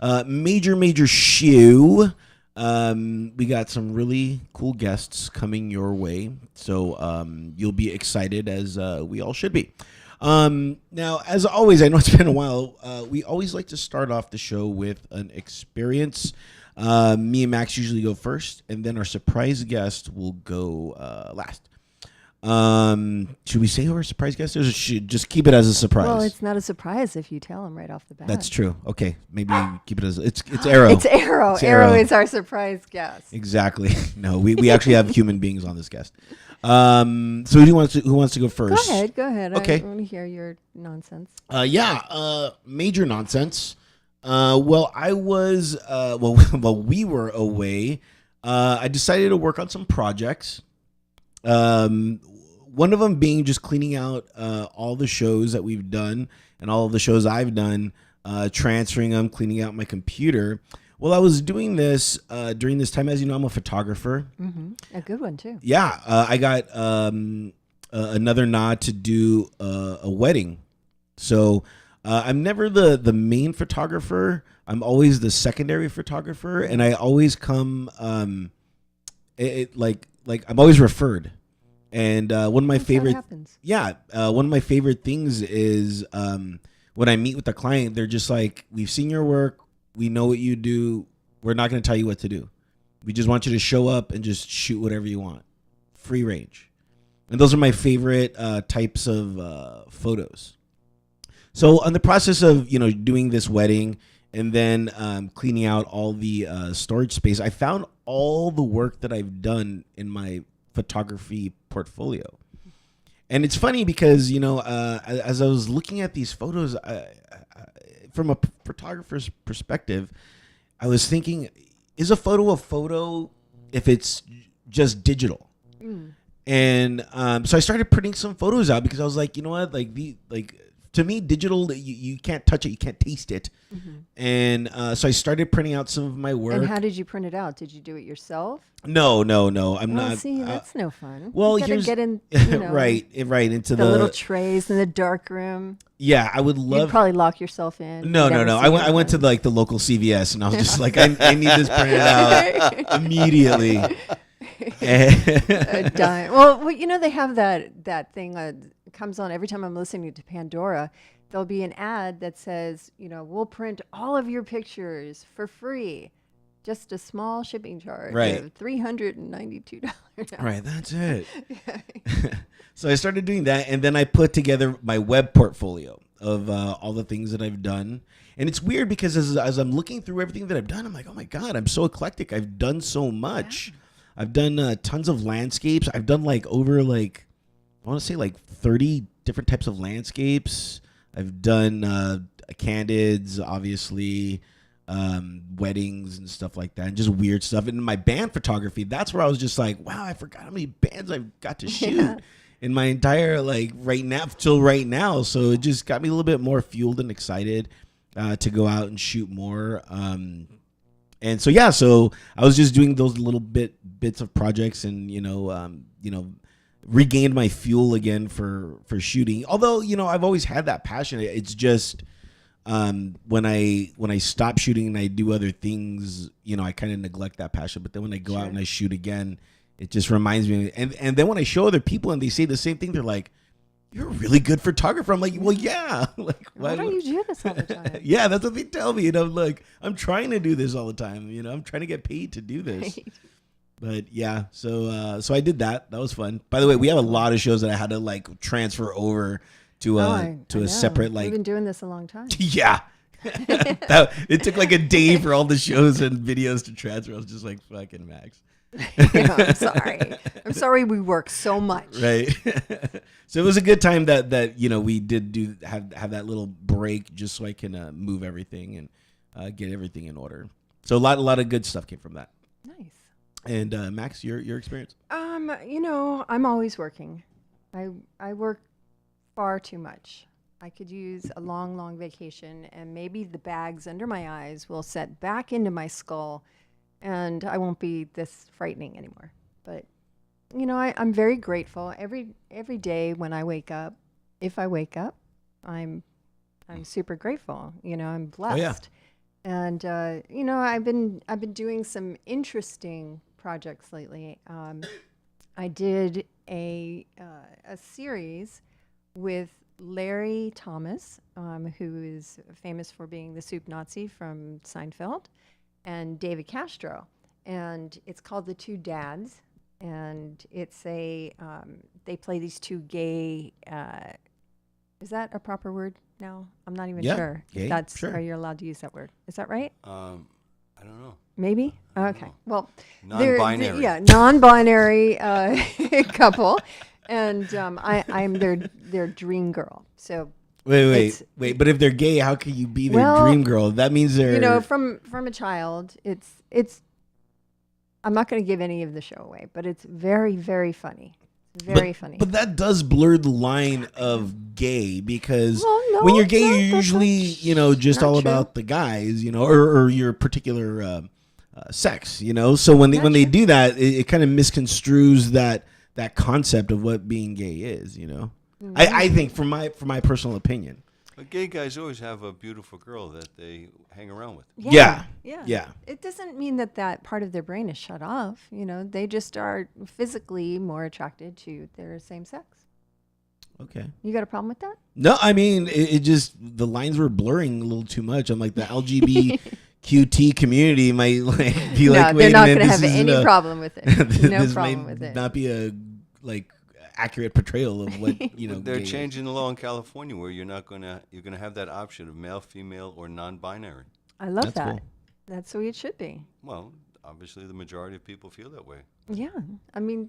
Major shoe. We got some really cool guests coming your way, so you'll be excited as we all should be. Now, as always, I know it's been a while. We always like to start off the show with an experience. Me and Max usually go first, and then our surprise guest will go last. Should we say who our surprise guest is, or should just keep it as a surprise? Well, it's not a surprise if you tell them right off the bat. That's true. Okay, maybe keep it as it's Arrow. It's Arrow. It's Arrow is our surprise guest. Exactly. No, we actually have human beings on this guest. So who wants to go first? Go ahead. Okay. I want to hear your nonsense. Major nonsense. Well, I was while we were away, I decided to work on some projects. One of them being just cleaning out all the shows that we've done and all of the shows I've done, transferring them, cleaning out my computer. Well, I was doing this during this time. As you know, I'm a photographer. Mm-hmm. A good one, too. Yeah. I got another nod to do a wedding. So I'm never the main photographer. I'm always the secondary photographer. And I always come like I'm always referred. And one of my favorite, one of my favorite things is when I meet with the client, they're just like, we've seen your work, we know what you do, we're not going to tell you what to do. We just want you to show up and just shoot whatever you want, free range. And those are my favorite types of photos. So on the process of doing this wedding and then cleaning out all the storage space, I found all the work that I've done in my photography portfolio. And it's funny because as I was looking at these photos, from a photographer's perspective, I was thinking, is a photo if it's just digital? And so I started printing some photos out because I was like, you know what, to me, digital, you can't touch it, you can't taste it. Mm-hmm. And so I started printing out some of my work. And how did you print it out? Did you do it yourself? No. I'm not. See, that's no fun. Well, you gotta get in, right into the little trays in the dark room. Yeah, I would love. You'd probably lock yourself in. No. I went to the local CVS and I was just like, I need this printed out immediately. A dime. Well, they have that thing comes on every time I'm listening to Pandora. There'll be an ad that says, we'll print all of your pictures for free. Just a small shipping charge of $392. Right, that's it. So I started doing that, and then I put together my web portfolio of all the things that I've done. And it's weird because as I'm looking through everything that I've done, I'm like, oh my God, I'm so eclectic. I've done so much. Yeah. I've done tons of landscapes. I've done over I want to say 30 different types of landscapes. I've done candids, obviously, weddings and stuff like that, and just weird stuff. And in my band photography, that's where I was just like, wow, I forgot how many bands I've got to shoot in my entire right now. So it just got me a little bit more fueled and excited to go out and shoot more. And so I was just doing those little bits of projects, and regained my fuel again for shooting. Although I've always had that passion. It's just when I stop shooting and I do other things, I kind of neglect that passion. But then when I go out and I shoot again, it just reminds me. And then when I show other people and they say the same thing, they're like, "You're a really good photographer." I'm like, "Well, yeah." Why don't you do this all the time? Yeah, that's what they tell me. I'm trying to do this all the time. I'm trying to get paid to do this. Right. But yeah, so I did that. That was fun. By the way, we have a lot of shows that I had to transfer over to a separate We've been doing this a long time. Yeah. It took a day for all the shows and videos to transfer. I was just like, fucking Max. I'm sorry. I'm sorry we work so much. Right. So it was a good time that we did have that little break just so I can move everything and get everything in order. So a lot of good stuff came from that. Nice. And Max, your experience? I'm always working. I work far too much. I could use a long vacation, and maybe the bags under my eyes will set back into my skull, and I won't be this frightening anymore. But I'm very grateful every day when I wake up. If I wake up, I'm super grateful. I'm blessed. Oh, yeah. And I've been doing some interesting projects lately. I did a series with Larry Thomas, who is famous for being the soup Nazi from Seinfeld, and David Castro, and it's called The Two Dads. And it's they play these two gay. Is that a proper word now? I'm not even sure. Gay, That's sure. Are you allowed to use that word? Is that right? I don't know. Maybe? Okay. know. Well, Non-binary. non-binary couple. And I'm their dream girl. So Wait. But if they're gay, how can you be their dream girl? That means they're from a child. It's. I'm not going to give any of the show away, but it's very, very funny. Very funny. But that does blur the line of gay because when you're gay, you're usually, just all about the guys, or your particular sex, So when they do that, it kind of misconstrues that concept of what being gay is, Mm-hmm. I think from my personal opinion. But gay guys always have a beautiful girl that they hang around with. Yeah. It doesn't mean that part of their brain is shut off. They just are physically more attracted to their same sex. Okay. You got a problem with that? No, I mean, it just, the lines were blurring a little too much. I'm like, the LGBTQT community might be like, wait they're not going to have any problem with it. No problem with it. Not be a, accurate portrayal of what They're changing the law in California where you're gonna have that option of male, female, or non-binary. I love that. Cool. That's the way it should be. Well, obviously the majority of people feel that way. Yeah, I mean,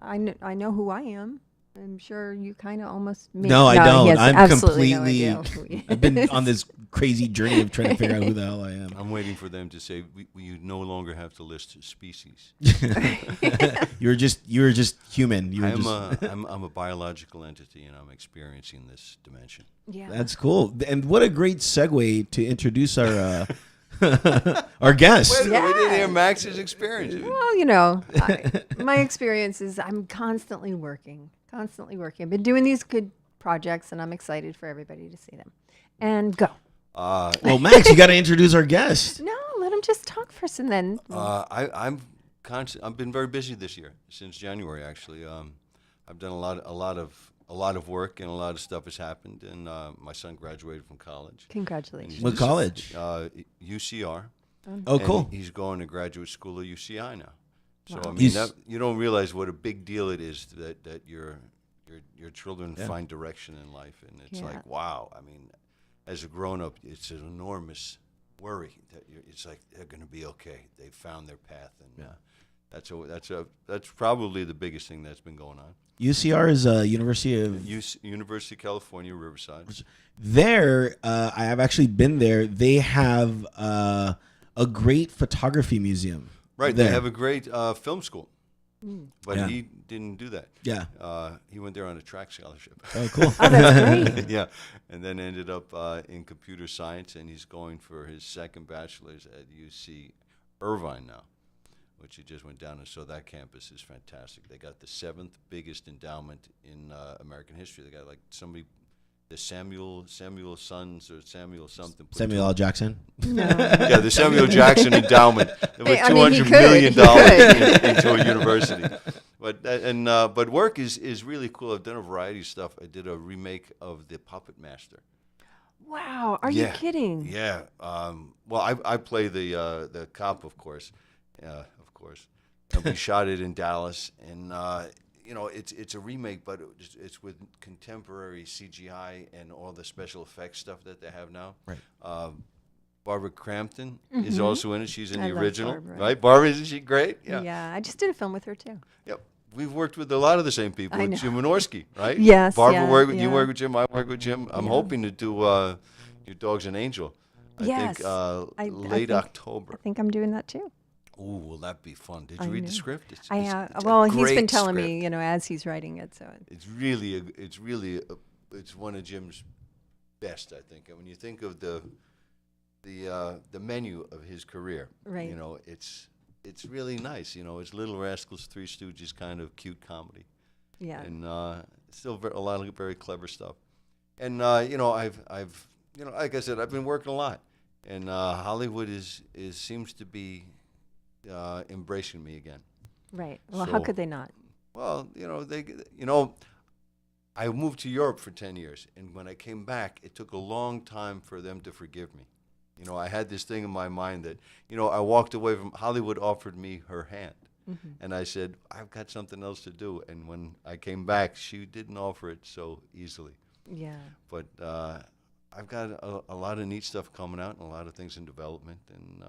I know who I am. I'm sure you kind of almost. No, I don't. I'm completely. I've been on this crazy journey of trying to figure out who the hell I am. I'm waiting for them to say you no longer have to list species. You were just human. I'm a biological entity, and I'm experiencing this dimension. Yeah, that's cool. And what a great segue to introduce our our guest. Wait, we didn't hear Max's experience. Well, my experience is I'm constantly working. I've been doing these good projects, and I'm excited for everybody to see them. And go. Well, Max, you got to introduce our guest. No, let him just talk first, and then. I've been very busy this year since January. Actually, I've done a lot of work, and a lot of stuff has happened. And my son graduated from college. Congratulations! What college? UCR. Oh, cool. He's going to graduate school at UCI now. So Wow. I mean, you don't realize what a big deal it is that your children find direction in life, and it's like, wow. I mean, as a grown-up, it's an enormous worry that it's like they're going to be okay. They found their path, and that's probably the biggest thing that's been going on. UCR is a University of California, Riverside. There, I have actually been there. They have a great photography museum. Right, there. They have a great film school, but he didn't do that. Yeah, he went there on a track scholarship. Oh, cool. Oh, that's great. Yeah, and then ended up in computer science, and he's going for his second bachelor's at UC Irvine now, which he just went down, and so that campus is fantastic. They got the 7th biggest endowment in American history. They got the Samuel Sons or Samuel something. Samuel L. Jackson. No. Yeah, the Samuel Jackson endowment. They put $200 million into a university. But work is really cool. I've done a variety of stuff. I did a remake of The Puppet Master. Wow, are you kidding? Yeah. Well, I play the cop, of course. And we shot it in Dallas, and it's a remake, but it's with contemporary CGI and all the special effects stuff that they have now. Right. Barbara Crampton is also in it. She's in the original, Barbara. right? Barbara, isn't she great? Yeah, I just did a film with her too. Yep. We've worked with a lot of the same people. I know. Jim Wynorski, right? Yes. Barbara yeah, you work with Jim. I work with Jim. I'm hoping to do Your Dog's an Angel. Yes. I think late October. I think I'm doing that too. Ooh, will that be fun? Did you read the script? I have. Well, he's been telling me, as he's writing it. So it's one of Jim's best, I think. And when you think of the menu of his career, right. It's really nice. It's Little Rascals, Three Stooges kind of cute comedy. Yeah. And still a lot of very clever stuff. And I've like I said, I've been working a lot. And Hollywood is seems to be embracing me again. Right. Well, So, how could they not? well, I moved to Europe for 10 years, and when I came back, it took a long time for them to forgive me. I had this thing in my mind that, I walked away from Hollywood, offered me her hand. Mm-hmm. And I said, I've got something else to do. And when I came back, she didn't offer it so easily. Yeah. But I've got a lot of neat stuff coming out and a lot of things in development. And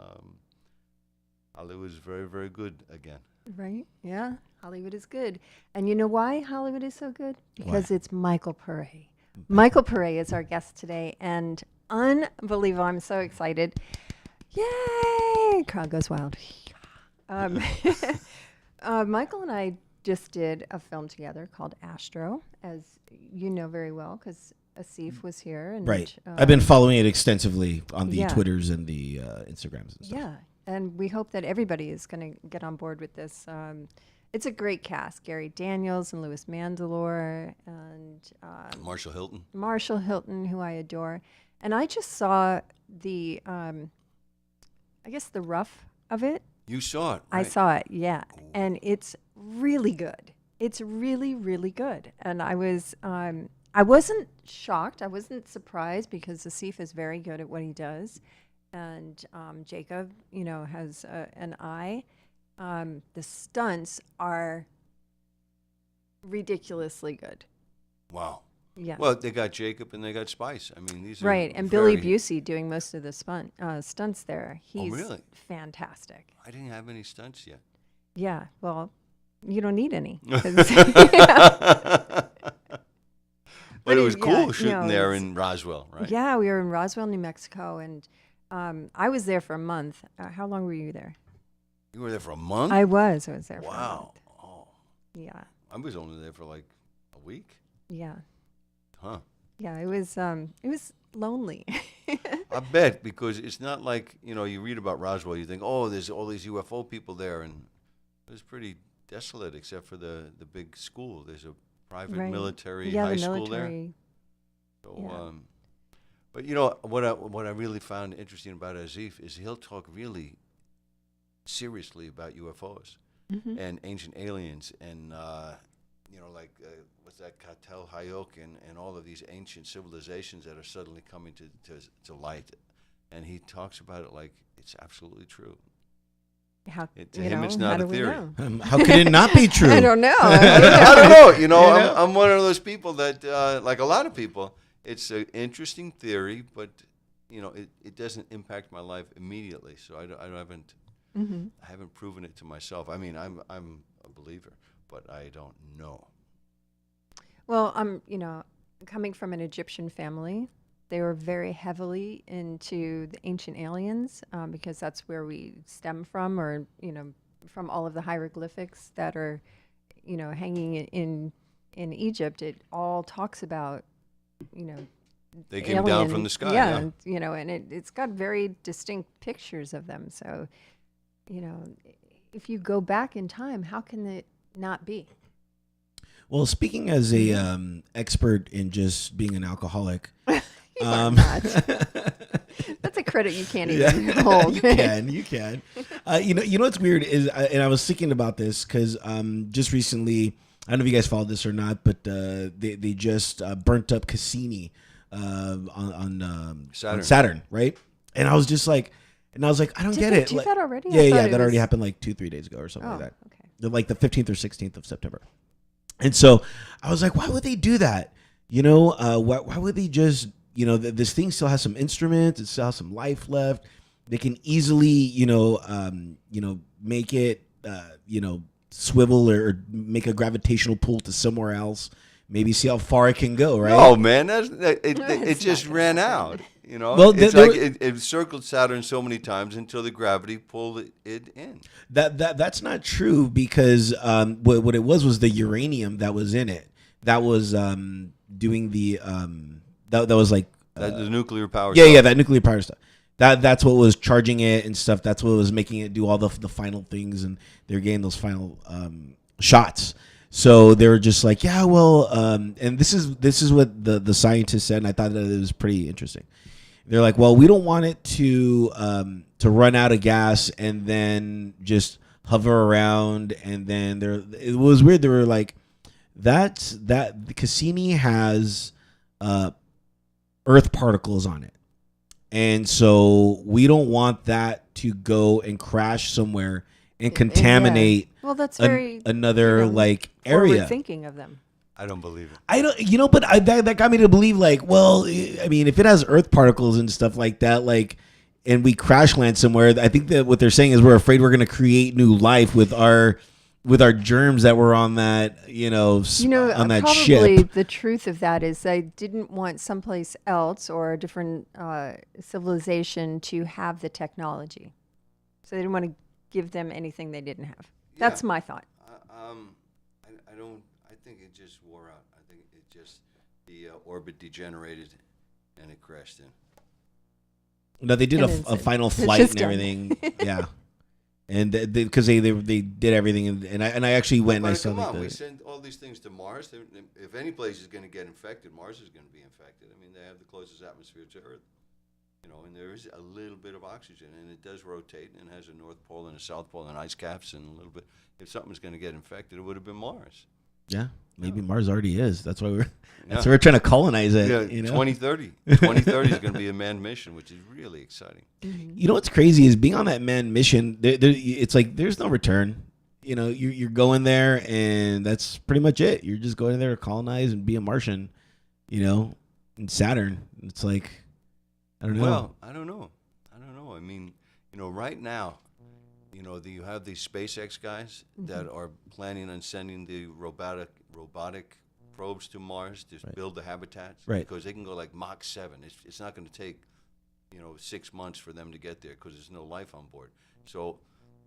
Hollywood is very, very good again. Right. Yeah. Hollywood is good. And you know why Hollywood is so good? Because it's Michael Paré. Michael Paré is our guest today. And unbelievable. I'm so excited. Yay! Crowd goes wild. Michael and I just did a film together called Astro, as you know very well, because Asif was here. And, Right. I've been following it extensively on the Yeah. Twitters and the Instagrams and stuff. Yeah, and we hope that everybody is going to get on board with this. It's a great cast: Gary Daniels and Louis Mandylor and Marshall Hilton, who I adore. And I just saw the, I guess the rough of it. You saw it, right? I saw it, yeah, and it's really good. It's really, really good. And I wasn't shocked. I wasn't surprised because Asif is very good at what he does, and Jacob, has an eye. The stunts are ridiculously good. Wow. Yeah. Well, they got Jacob and they got Spice. I mean, these are Right, and Billy Busey doing most of the stunts there. He's really? fantastic. I didn't have any stunts yet. Yeah, well, you don't need any. But it was cool shooting there in Roswell, right? Yeah, we were in Roswell, New Mexico, and I was there for a month. How long were you there? You were there for a month? I was there for a month. Wow. Oh. Yeah. I was only there for like a week. Yeah. Huh. Yeah, it was lonely. I bet, because it's not like, you read about Roswell, you think, oh, there's all these UFO people there, and it was pretty desolate except for the big school. There's a private military high school there. So, yeah. But what I really found interesting about Asif is he'll talk really seriously about UFOs and ancient aliens and what's that, Catel Hayok and all of these ancient civilizations that are suddenly coming to light, and he talks about it like it's absolutely true. To him, it's not a theory. How could it not be true? I don't know. I don't know. I'm one of those people that, like a lot of people, it's an interesting theory, but it doesn't impact my life immediately. So I haven't proven it to myself. I mean, I'm a believer, but I don't know. Well, coming from an Egyptian family, they were very heavily into the ancient aliens because that's where we stem from, or from all of the hieroglyphics that are, hanging in Egypt. It all talks about, they came down from the sky. Yeah, and it's got very distinct pictures of them. So, if you go back in time, how can it not be? Well, speaking as a expert in just being an alcoholic, that's a credit you can't even hold. You can. You know what's weird is, and I was thinking about this because just recently, I don't know if you guys followed this or not, but they just burnt up Cassini on Saturn, right? And I was just like, I don't get it. Did that already? Yeah, that already happened like 2-3 days ago or something like that. Okay. Like the 15th or 16th of September. And so I was like, why would they do that? Why would they just, this thing still has some instruments, it still has some life left. They can easily, make it, swivel or make a gravitational pull to somewhere else. Maybe see how far it can go, right? Oh man, it just ran out. Well, it's like it circled Saturn so many times until the gravity pulled it in. That's not true, because what it was the uranium that was in it that was doing the that was like the nuclear power. Yeah, that nuclear power stuff. That's what was charging it and stuff. That's what was making it do all the final things, and they're getting those final shots. So they were just like, yeah, well, and this is what the scientists said, and I thought that it was pretty interesting. They're like, well, we don't want it to run out of gas and then just hover around. And then it was weird. They were like, Cassini has earth particles on it. And so we don't want that to go and crash somewhere and contaminate well, that's very another area. Thinking of them. I don't believe it. I don't, but that got me to believe well, I mean, if it has earth particles and stuff like that, and we crash land somewhere, I think that what they're saying is we're afraid we're going to create new life with our germs that were on that, on that ship. Probably the truth of that is they didn't want someplace else or a different civilization to have the technology. So they didn't want to give them anything they didn't have. Yeah. That's my thought. I think it just wore out. I think it just, the orbit degenerated and it crashed in. No, they did a final flight and everything. Yeah. And because they did everything, and I actually went and I saw. Come on, we send all these things to Mars. If any place is going to get infected, Mars is going to be infected. I mean, they have the closest atmosphere to Earth, and there is a little bit of oxygen, and it does rotate, and it has a North Pole and a South Pole and ice caps and a little bit. If something's going to get infected, it would have been Mars. Yeah, maybe Mars already is. That's why we're trying to colonize it. Yeah, 2030. 2030 is going to be a manned mission, which is really exciting. Mm-hmm. You know what's crazy is being on that manned mission. It's like there's no return. You're going there, and that's pretty much it. You're just going there to colonize and be a Martian. In Saturn, it's like I don't know. Well, I don't know. I mean, right now. You have these SpaceX guys that are planning on sending the robotic probes to Mars to build the habitats. Right. Because they can go like Mach 7. It's not going to take, 6 months for them to get there because there's no life on board. So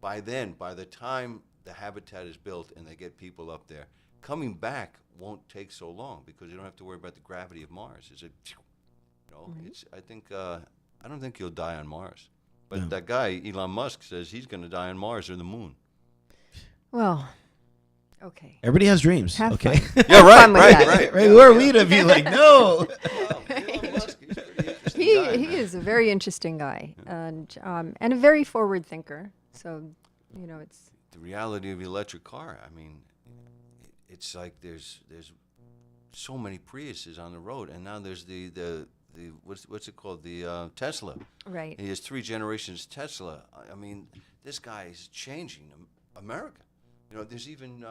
by the time the habitat is built and they get people up there, coming back won't take so long because you don't have to worry about the gravity of Mars. I don't think you'll die on Mars. But that guy, Elon Musk, says he's going to die on Mars or the moon. Well, okay. Everybody has dreams. Have okay. fun. Yeah, right. Who are we to be like, no? Elon Musk, he's a pretty interesting guy. He is a very interesting guy and a very forward thinker. So, it's the reality of the electric car. I mean, it's like there's so many Priuses on the road, and now there's the what's it called? The Tesla. Right. He has 3 generations Tesla. I mean, this guy is changing America. There's even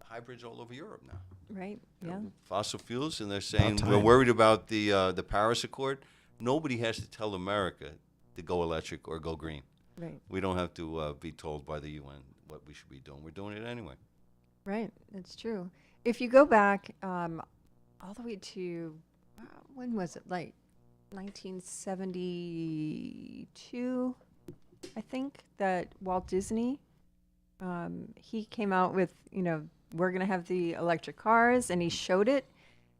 hybrids all over Europe now. Right. Yeah. Fossil fuels, and they're saying we're worried about the Paris Accord. Nobody has to tell America to go electric or go green. Right. We don't have to be told by the UN what we should be doing. We're doing it anyway. Right. That's true. If you go back all the way to when was it? Like 1972, I think, that Walt Disney, he came out with, we're going to have the electric cars, and he showed it,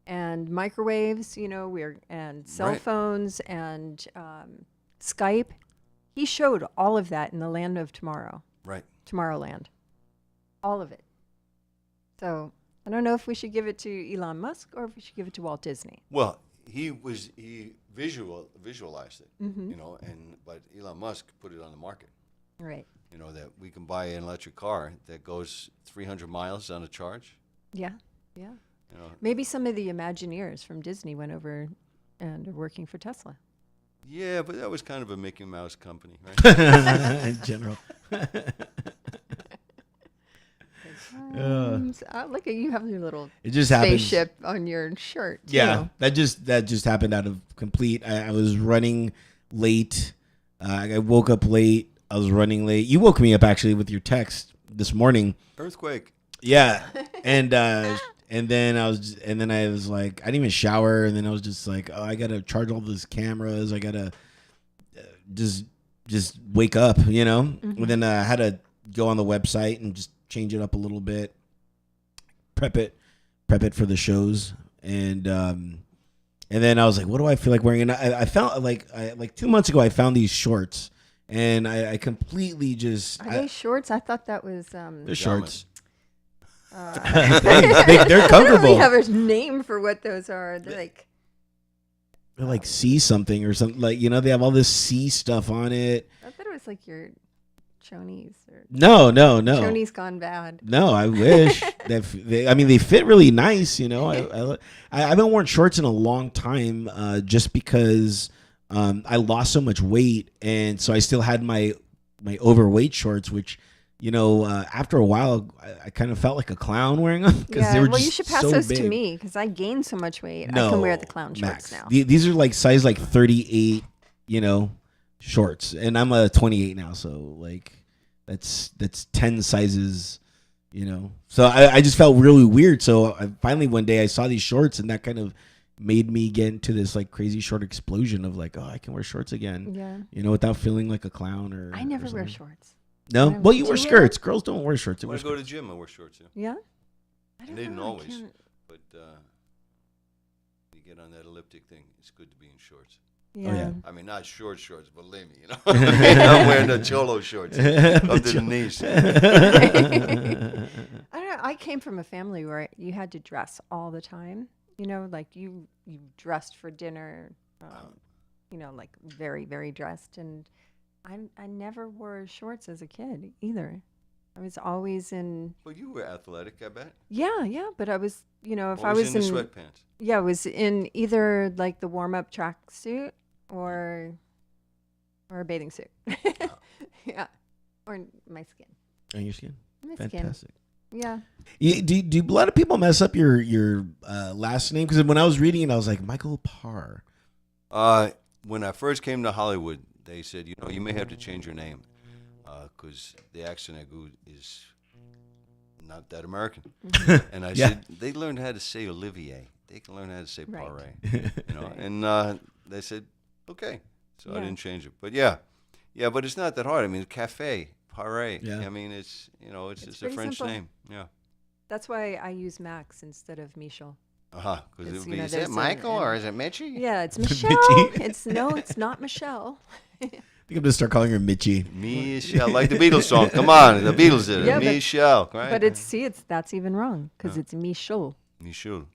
and microwaves, and cell phones, and Skype. He showed all of that in the Land of Tomorrow. Right. Tomorrowland. All of it. So I don't know if we should give it to Elon Musk or if we should give it to Walt Disney. Well, he visualized it, Mm-hmm. but Elon Musk put it on the market. Right. That we can buy an electric car that goes 300 miles on a charge. Yeah. Yeah. Maybe some of the Imagineers from Disney went over and are working for Tesla. Yeah, but that was kind of a Mickey Mouse company, right? In general. Look at you have your little spaceship on your shirt. Yeah, that just happened out of complete. I was running late. I woke up late. I was running late. You woke me up actually with your text this morning. Earthquake. Yeah, and then I was like, I didn't even shower, and then I was just like, oh, I gotta charge all these cameras. I gotta just wake up, Mm-hmm. And then I had to go on the website and just change it up a little bit, prep it for the shows, and then I was like, what do I feel like wearing? And I found like 2 months ago I found these shorts, and I completely just are they shorts? I thought that was they're shorts. They're comfortable. We have a name for what those are. They're like They're like sea something or something. Like, they have all this sea stuff on it. I thought it was like your chonies. Or No. chonies gone bad. No, I wish. They fit really nice, I haven't worn shorts in a long time just because I lost so much weight. And so I still had my overweight shorts, which, after a while, I kind of felt like a clown wearing them because they were just you should pass so those big. to me because I gained so much weight. No, I can wear the clown Max, shorts now. These are like size like 38, shorts, and I'm a 28 now, so like that's 10 sizes, So I just felt really weird. So finally one day I saw these shorts, and that kind of made me get into this like crazy short explosion of like, oh, I can wear shorts again. Yeah. Without feeling like a clown or. I never or wear something. shorts. No, well, you wear Do you skirts. Girls don't wear shorts. They When wear I go to skirts. the gym, I wear shorts. Yeah. Yeah. I I don't didn't know, I always, can't- but you get on that elliptic thing. It's good to be in shorts. Yeah. I mean, not shorts, believe me. I'm wearing the cholo shorts up to the knees. I don't know. I came from a family where you had to dress all the time. Like you dressed for dinner. Like very, very dressed. And I never wore shorts as a kid either. I was always in. Well, you were athletic, I bet. Yeah. But I was, if I Always was in the sweatpants. Yeah, I was in either like the warm-up tracksuit or a bathing suit. Yeah, or my skin. On your skin. My Fantastic. skin. Yeah. Do a lot of people mess up your last name? Because when I was reading it, I was like, Michael Parr. When I first came to Hollywood, they said, you may have to change your name because the accent I do is not that American. And I said, they learned how to say Olivier. They can learn how to say Right. Paré. And they said, okay. So I didn't change it. But yeah, but it's not that hard. I mean, cafe, Paré. Yeah. I mean, it's it's a pretty French simple. name. Yeah. That's why I use Max instead of Michel. Because it It's, would be, is there's it Michael an- or is it Mitchie? Yeah, it's Michelle. Mitchie. It's not Michelle. I think I'm gonna start calling her Mitchie. Michelle, like the Beatles song. Come on, the Beatles did it. Yeah, but- Michelle, right? But that's even wrong because it's Michel. Michelle.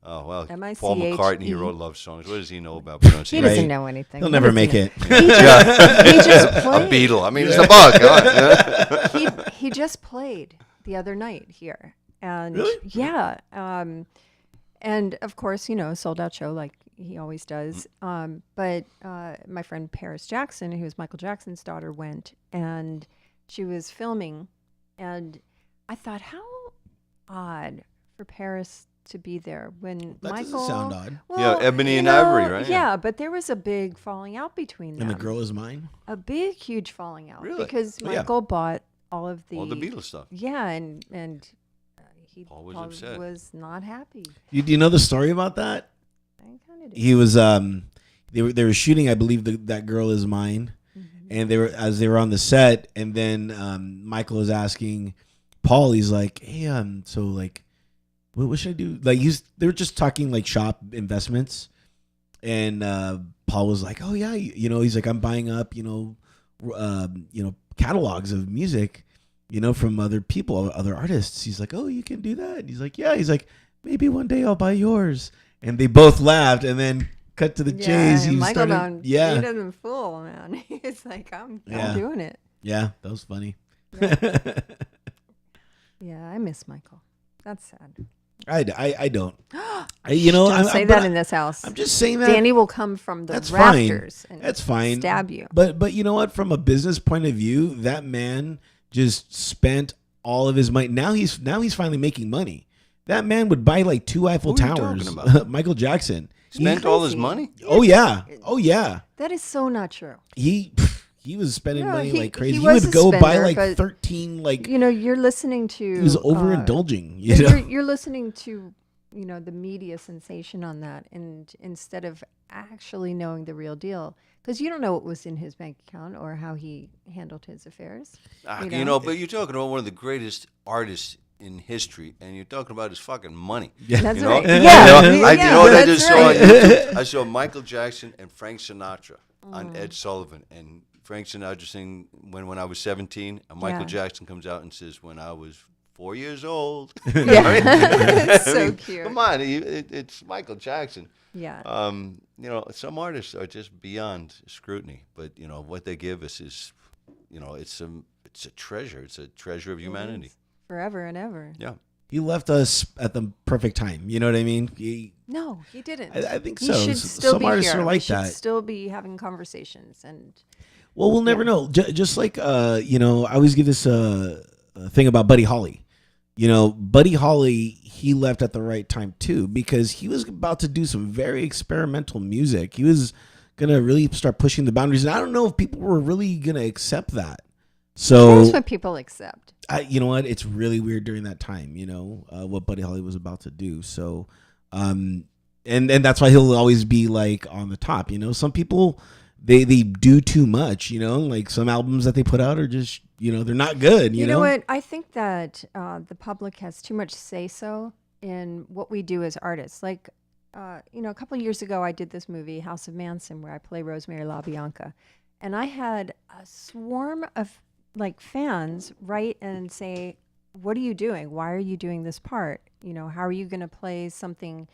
Oh, well, M-I-C-H-E. Paul McCartney, he wrote love songs. What does he know about He pronunciation? doesn't Right. know anything. He'll What never does he make know? it. He just A played. Beatle. I mean, it's a bug. Come on. He just played the other night here, and Really? yeah, and of course, sold out show like he always does. But my friend Paris Jackson, who was Michael Jackson's daughter, went, and she was filming, and I thought, how odd for Paris to be there when That Michael. doesn't sound odd. Well, Ebony and Ivory, right? Yeah, but there was a big falling out between them. And the girl is mine. A big, huge falling out. Really? Because Oh, yeah. Michael bought all of the. All the Beatles stuff. Yeah, and he Paul was Paul upset. was not happy. Do you know the story about that? I kind of He was they were shooting, I believe, that girl is mine, and they were on the set, and then Michael was asking Paul, he's like, hey, so like, what should I do? Like they were just talking like shop investments, and Paul was like, oh yeah, he's like, I'm buying up catalogs of music, from other people, other artists. He's like, oh, you can do that. And he's like, yeah. He's like, maybe one day I'll buy yours. And they both laughed, and then cut to the chase. Yeah, He Michael started, he doesn't fool, man. He's like, I'm doing it. yeah, that was funny. Yeah, I miss Michael. That's sad. I don't. Don't say that in this house. I'm just saying that. Danny will come from the That's fine. rafters and That's fine. stab you. But you know what? From a business point of view, that man just spent all of his money. Now he's finally making money. That man would buy like 2 Eiffel Who are you Towers. talking about? Michael Jackson. Spent all his crazy. money? Oh yeah. Oh yeah. That is so not true. He was spending No, money he- like crazy. he He, was would a go buy spender, like but 13 like You're listening to. he was overindulging. You're listening to the media sensation on that, and instead of actually knowing the real deal, because you don't know what was in his bank account or how he handled his affairs. But you're talking about one of the greatest artists in history, and you're talking about his fucking money. Yeah. That's You know? right. You Yeah, know, I that's just saw right. on YouTube. I saw Michael Jackson and Frank Sinatra on Ed Sullivan, and Frank Sinatra sing when I was 17, and Michael Yeah. Jackson comes out and says when I was 4 years old. Yeah, it's so cute. Come on, it's Michael Jackson. Yeah. Some artists are just beyond scrutiny, but what they give us is, it's a treasure. It's a treasure of humanity. Forever and ever. Yeah. He left us at the perfect time. You know what I mean? No, he didn't. I think He so. should still Some be artists here. are like we should that. still be having conversations and. Well, we'll never know. Just like I always give this thing about Buddy Holly. Buddy Holly, he left at the right time too, because he was about to do some very experimental music. He was gonna really start pushing the boundaries, and I don't know if people were really gonna accept that. So that's what people accept. You know what? It's really weird during that time. What Buddy Holly was about to do. So, and that's why he'll always be like on the top. Some people. They do too much, like some albums that they put out are just, they're not good. You know what? I think that the public has too much say-so in what we do as artists. Like, a couple of years ago, I did this movie, House of Manson, where I play Rosemary LaBianca. And I had a swarm of, fans write and say, what are you doing? Why are you doing this part? How are you going to play something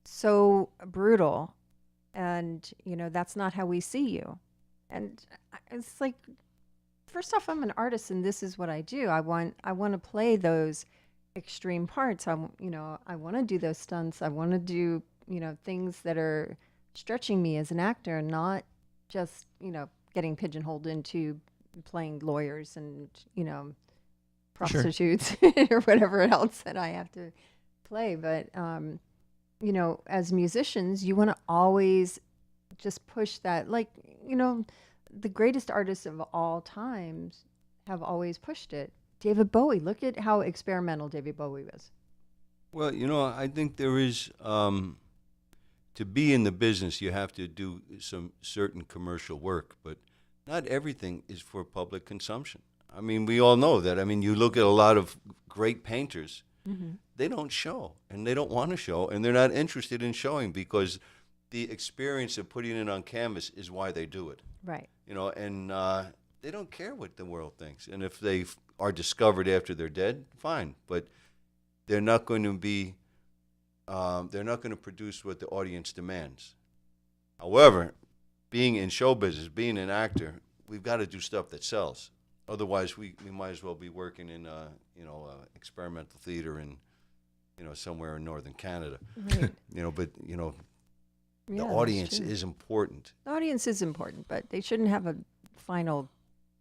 so brutal? And, that's not how we see you. And it's like, first off, I'm an artist and this is what I do. I want to play those extreme parts. I want to do those stunts. I want to do, things that are stretching me as an actor, not just, getting pigeonholed into playing lawyers and, prostitutes or whatever else that I have to play. But, as musicians, you want to always just push that. The greatest artists of all times have always pushed it. David Bowie, look at how experimental David Bowie was. Well, I think there is, to be in the business, you have to do some certain commercial work, but not everything is for public consumption. I mean, we all know that. I mean, you look at a lot of great painters, they don't show, and they don't want to show, and they're not interested in showing because the experience of putting it on canvas is why they do it. Right. And they don't care what the world thinks. And if they are discovered after they're dead, fine. But they're not going to be, they're not going to produce what the audience demands. However, being in show business, being an actor, we've got to do stuff that sells. Otherwise, we might as well be working in, experimental theater in, somewhere in northern Canada. Right. The audience is important. The audience is important, but they shouldn't have a final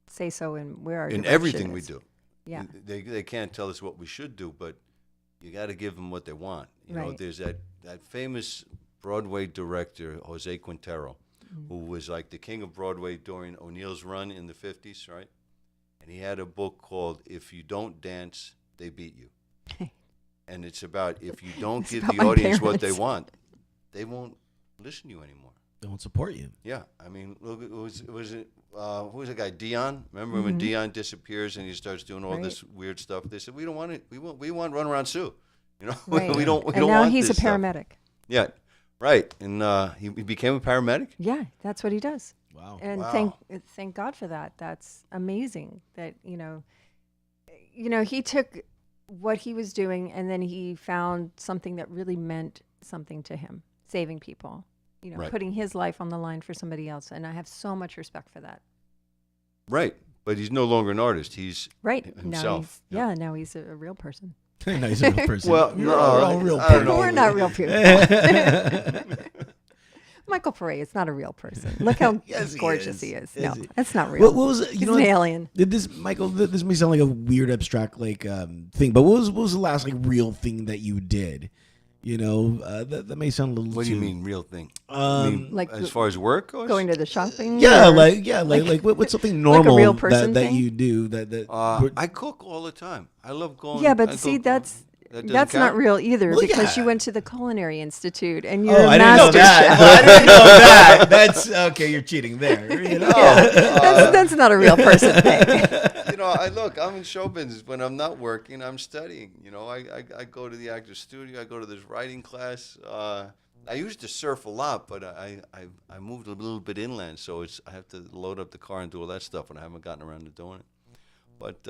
say-so in where our in direction everything is. we do. Yeah. They can't tell us what we should do, but you got to give them what they want. There's that famous Broadway director, Jose Quintero, who was like the king of Broadway during O'Neill's run in the 50s, right? And he had a book called If You Don't Dance, They Beat You. And it's about if you don't give the audience what they want, they won't listen to you anymore. They won't support you. Yeah. I mean, look, who was the guy, Dion? Remember when Dion disappears and he starts doing all this weird stuff? They said, we don't want it. We want Runaround Sue. Right. we don't and now want he's a this paramedic. Stuff. Yeah. Right. And he became a paramedic? Yeah, that's what he does. Wow. And thank God for that. That's amazing that, he took what he was doing and then he found something that really meant something to him, saving people, putting his life on the line for somebody else. And I have so much respect for that. Right. But he's no longer an artist. He's himself. Now he's a real person. Now he's a real person. Well, we're all real people. We're not real people. Michael Paré is not a real person. Look how gorgeous he is. No, that's not real. What was He's an alien. Michael? This may sound like a weird, abstract thing, but what was the last real thing that you did? That may sound a little. What do you too- mean, real thing? Like as far as work goes? Going to the shopping. Yeah, or- what's something normal real person that thing? you do I cook all the time. I love going. Yeah, but I see, cook. that's That doesn't not count? real either Well, because yeah. you went to the Culinary Institute and you're Oh, a I didn't know master that. chef. Well, I didn't know that. That's okay. You're cheating there. That's not a real person thing. I'm in show business. When I'm not working, I'm studying. I go to the actor's studio. I go to this writing class. I used to surf a lot, but I moved a little bit inland, so I have to load up the car and do all that stuff, and I haven't gotten around to doing it. But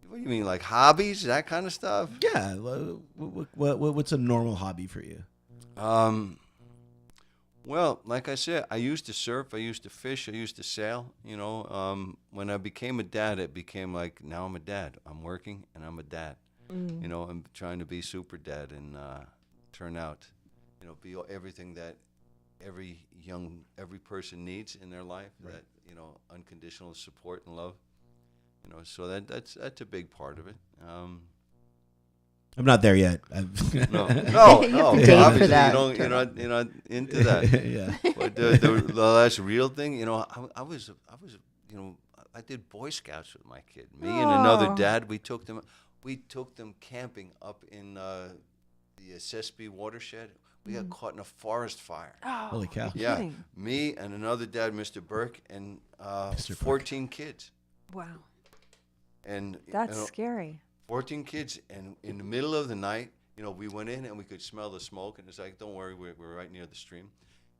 What do you mean, like hobbies, that kind of stuff? Yeah. What's a normal hobby for you? Well, like I said, I used to surf, I used to fish, I used to sail. When I became a dad, it became like, now I'm a dad. I'm working and I'm a dad. I'm trying to be super dad and turn out, be everything that every person needs in their life. Right. That unconditional support and love. So that's a big part of it. I'm not there yet. No. You have to date for that. You're not into that. Yeah. But the last real thing, I did Boy Scouts with my kid. Me and another dad, we took them camping up in the Sespe watershed. We got caught in a forest fire. Oh, holy cow! Yeah, kidding. me and another dad, Mr. Burke, and 14 kids. Wow. And That's scary. 14 kids, and in the middle of the night, we went in and we could smell the smoke, and it's like, don't worry, we're right near the stream.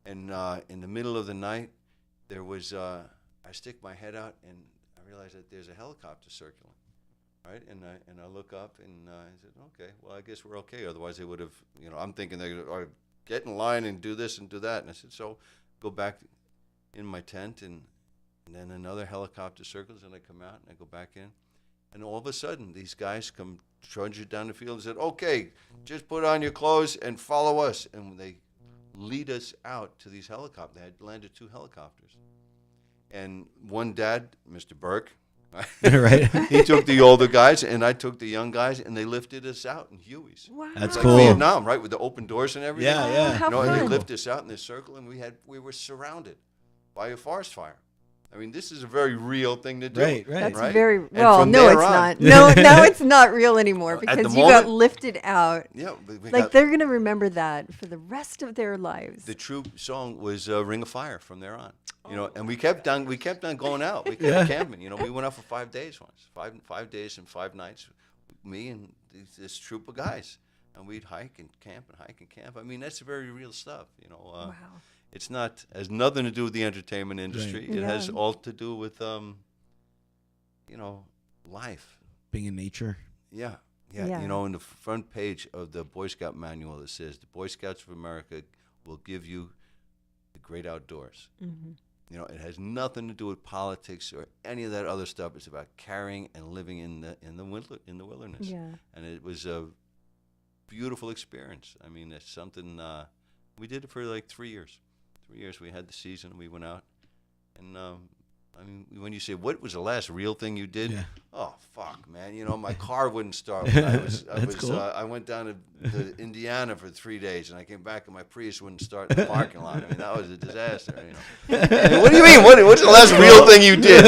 And in the middle of the night, there was, I stick my head out, and I realize that there's a helicopter circling, right? And I look up, and I said, okay, well, I guess we're okay. Otherwise, they would have, I'm thinking they would get in line and do this and do that. And I said, so go back in my tent, and then another helicopter circles, and I come out, and I go back in. And all of a sudden, these guys come trudging down the field and said, okay, just put on your clothes and follow us. And they lead us out to these helicopters. They had landed 2 helicopters. And one dad, Mr. Burke, Right. he took the older guys, and I took the young guys, and they lifted us out in Hueys. Wow. That's like cool. Vietnam, right, with the open doors and everything. Yeah, yeah. How And they fun. lifted us out in this circle, and we were surrounded by a forest fire. I mean, this is a very real thing to do. Right. That's right? very And well. from No, there it's on- not. No, now it's not real anymore At because the you got moment- lifted out. Yeah, Like they're gonna remember that for the rest of their lives. the troop song was "Ring of Fire" from there on. And we kept on going out. We kept camping. We went out for 5 days once, 5 days and 5 nights. Me and this troop of guys, and we'd hike and camp and hike and camp. I mean, that's very real stuff. Wow. It's has nothing to do with the entertainment industry. Right. It has Yeah. all to do with life. Being in nature. Yeah. Yeah. In the front page of the Boy Scout manual, it says the Boy Scouts of America will give you the great outdoors. Mm-hmm. It has nothing to do with politics or any of that other stuff. It's about carrying and living in the wilderness. Yeah. And it was a beautiful experience. I mean, it's something we did it for like 3 years. 3 years we had the season. We went out, and I mean, when you say what was the last real thing you did? Yeah. Oh fuck, man! My car wouldn't start. When Cool. I went down to Indiana for 3 days, and I came back, and my Prius wouldn't start in the parking lot. I mean, that was a disaster. I mean, what do you mean? What's the last real thing you did?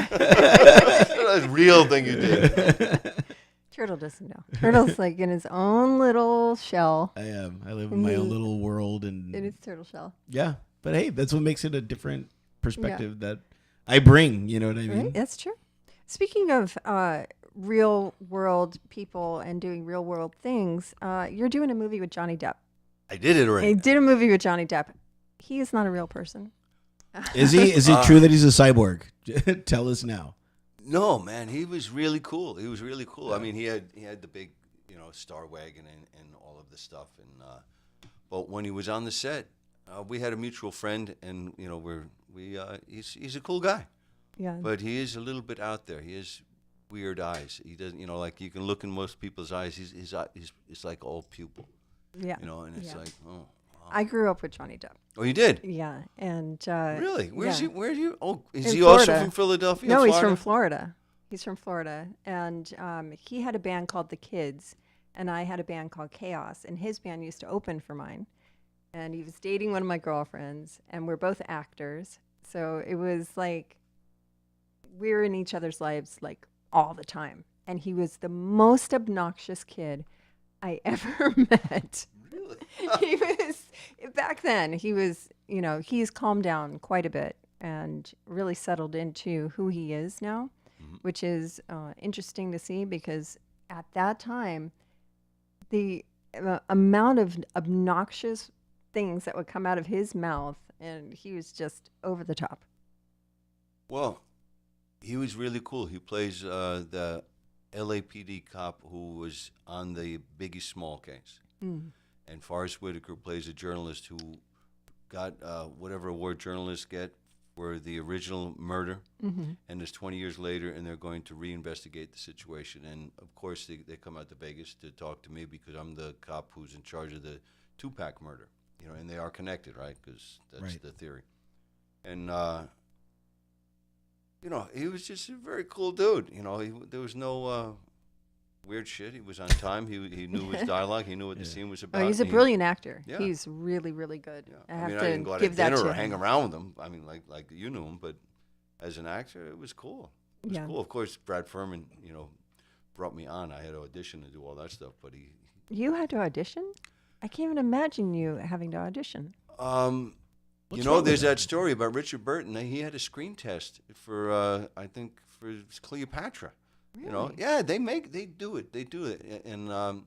What's the last real thing you did? Turtle doesn't know. Turtle's like in his own little shell. I am. I live in my own little world, and In his turtle shell. yeah. But hey, that's what makes it a different perspective that I bring. You know what I mean? Right? That's true. Speaking of real world people and doing real world things, you're doing a movie with Johnny Depp. I did it already. I did a movie with Johnny Depp. He is not a real person. Is he? Is it true that he's a cyborg? Tell us now. No, man, he was really cool. He was really cool. I mean, he had the big, Star Wagon and all of the stuff. And but when he was on the set, we had a mutual friend, and he's a cool guy. Yeah. But he is a little bit out there. He has weird eyes. He doesn't, like you can look in most people's eyes. He's like all pupil. Yeah. And it's Yeah. like, oh. Wow. I grew up with Johnny Depp. Oh, you did? Yeah. And Really? Where's yeah. he? Where are you? Oh, is In he also Florida. from Philadelphia? No, he's Florida? from Florida. He's from Florida. And he had a band called The Kids, and I had a band called Chaos, and his band used to open for mine. And he was dating one of my girlfriends, and we're both actors. So it was like we're in each other's lives like all the time. And he was the most obnoxious kid I ever met. Really? He was, back then, he was, he's calmed down quite a bit and really settled into who he is now, which is interesting to see because at that time, the amount of obnoxious things that would come out of his mouth, and he was just over the top. Well, He was really cool. He plays the LAPD cop who was on the Biggie Small case. Mm. And Forrest Whitaker plays a journalist who got whatever award journalists get for the original murder. Mm-hmm. And it's 20 years later, and they're going to reinvestigate the situation. And, of course, they come out to Vegas to talk to me because I'm the cop who's in charge of the Tupac murder. And they are connected, right? Because that's the theory. And, he was just a very cool dude. There was no weird shit. He was on time. He knew his dialogue. He knew what the scene was about. Oh, he's a brilliant actor. Yeah. He's really, really good. Yeah. I have I to didn't go out give to that dinner to or him. hang around with him. I mean, like you knew him, but as an actor, it was cool. It was cool. Of course, Brad Furman, brought me on. I had to audition to do all that stuff, but he. You had to audition? I can't even imagine you having to audition. There's that story about Richard Burton. He had a screen test for, I think, for Cleopatra. Really? They do it, and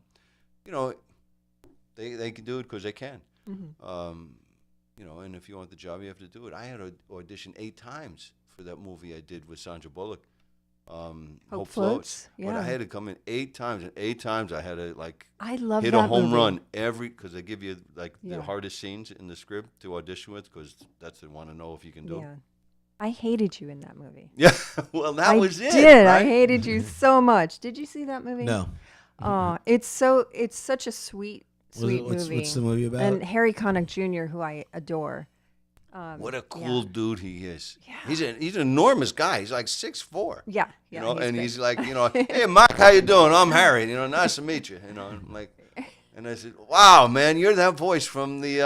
they can do it because they can. Mm-hmm. And if you want the job, you have to do it. I had to audition 8 times for that movie I did with Sandra Bullock. Hope Floats. Yeah. But I had to come in 8 times, and 8 times I had to I love hit that a home movie. run because they give you the hardest scenes in the script to audition with because that's they want to know if you can do it. I hated you in that movie. Yeah, well, that was it. I did. Right? I hated you so much. Did you see that movie? No. It's such a sweet movie. What's the movie about? And Harry Connick Jr., who I adore. What a cool dude he is. Yeah. He's an enormous guy. He's like 6'4". Yeah. And he's like, hey, Mike, how you doing? I'm Harry. Nice to meet you. I'm like, and I said, wow, man, you're that voice from the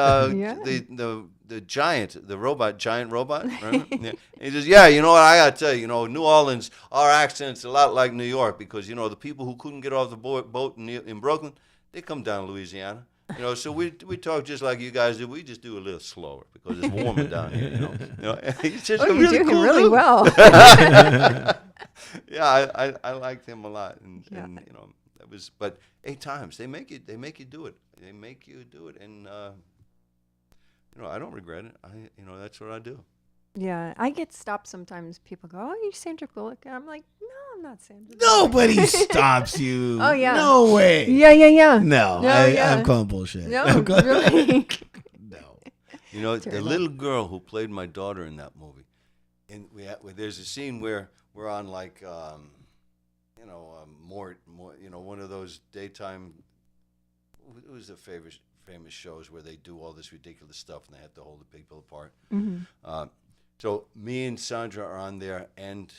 giant, the giant robot. Right? Yeah. He says, yeah, you know what? I got to tell you, New Orleans, our accent's a lot like New York because, the people who couldn't get off the boat in Brooklyn, they come down to Louisiana. So we talk just like you guys do. We just do a little slower because it's warmer down here. He's just a really cool really dude. well. Yeah, I liked him a lot, and that was. But 8 times they make you do it. They make you do it, and I don't regret it. That's what I do. Yeah, I get stopped sometimes. People go, "Oh, you're Sandra Bullock," and I'm like, "No, I'm not Sandra Bullock." Nobody stops you. Oh, yeah. No way. Yeah. No, I'm calling bullshit. No, really. No. The little girl who played my daughter in that movie, and there's a scene where we're on more one of those daytime. It was the famous shows where they do all this ridiculous stuff and they have to hold the people apart. Mm-hmm. So me and Sandra are on there, and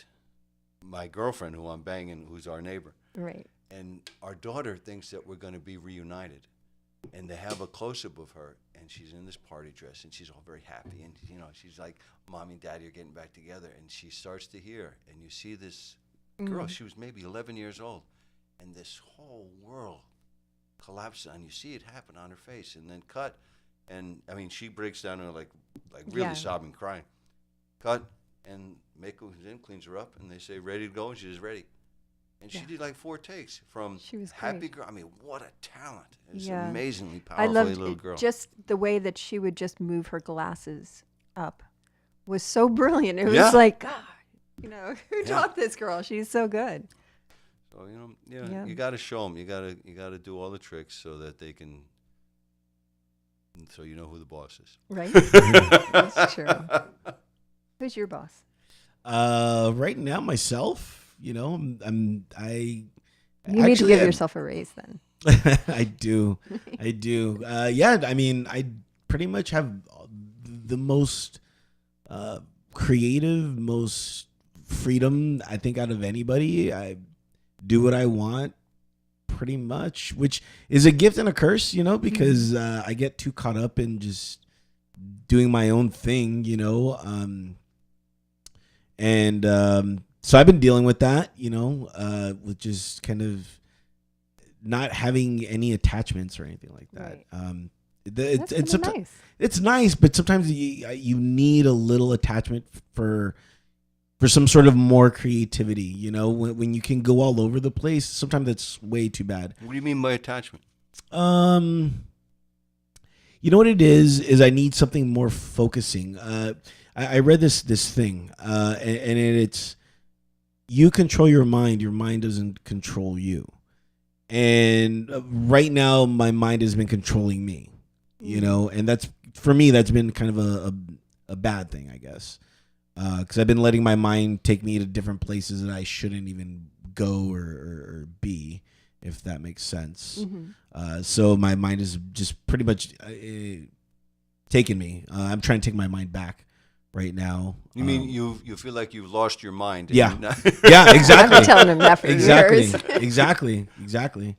my girlfriend, who I'm banging, who's our neighbor. Right. And our daughter thinks that we're going to be reunited. And they have a close-up of her, and she's in this party dress, and she's all very happy. And, she's like, Mommy and Daddy are getting back together. And she starts to hear, and you see this girl. She was maybe 11 years old. And this whole world collapses, and you see it happen on her face. And then cut, and, she breaks down and, really sobbing, crying. Cut, and Mako comes in, cleans her up, and they say, ready to go, and she's ready. And she did 4 takes from happy girl. What a talent. It's an amazingly powerful little girl. Just the way that she would just move her glasses up was so brilliant. It was like, God, who taught this girl? She's so good. So, you got to show them. You got to do all the tricks so that they can, so you know who the boss is. Right. That's true. Who's your boss? Right now, myself. I You need to give yourself a raise then. I do. I pretty much have the most creative, most freedom, I think, out of anybody. I do what I want pretty much, which is a gift and a curse, because I get too caught up in just doing my own thing, so I've been dealing with that, with just kind of not having any attachments or anything like that. Right. It's nice. It's nice, but sometimes you need a little attachment for some sort of more creativity. When you can go all over the place, sometimes that's way too bad. What do you mean by attachment? You know what it is I need something more focusing. I read this thing, and it's you control your mind. Your mind doesn't control you. And right now, my mind has been controlling me, and that's, for me, that's been kind of a bad thing, I guess. Because I've been letting my mind take me to different places that I shouldn't even go or be, if that makes sense. So my mind is just pretty much taking me. I'm trying to take my mind back right now. You mean you feel like you've lost your mind? Yeah, yeah, exactly. I've been telling him that for years. Exactly.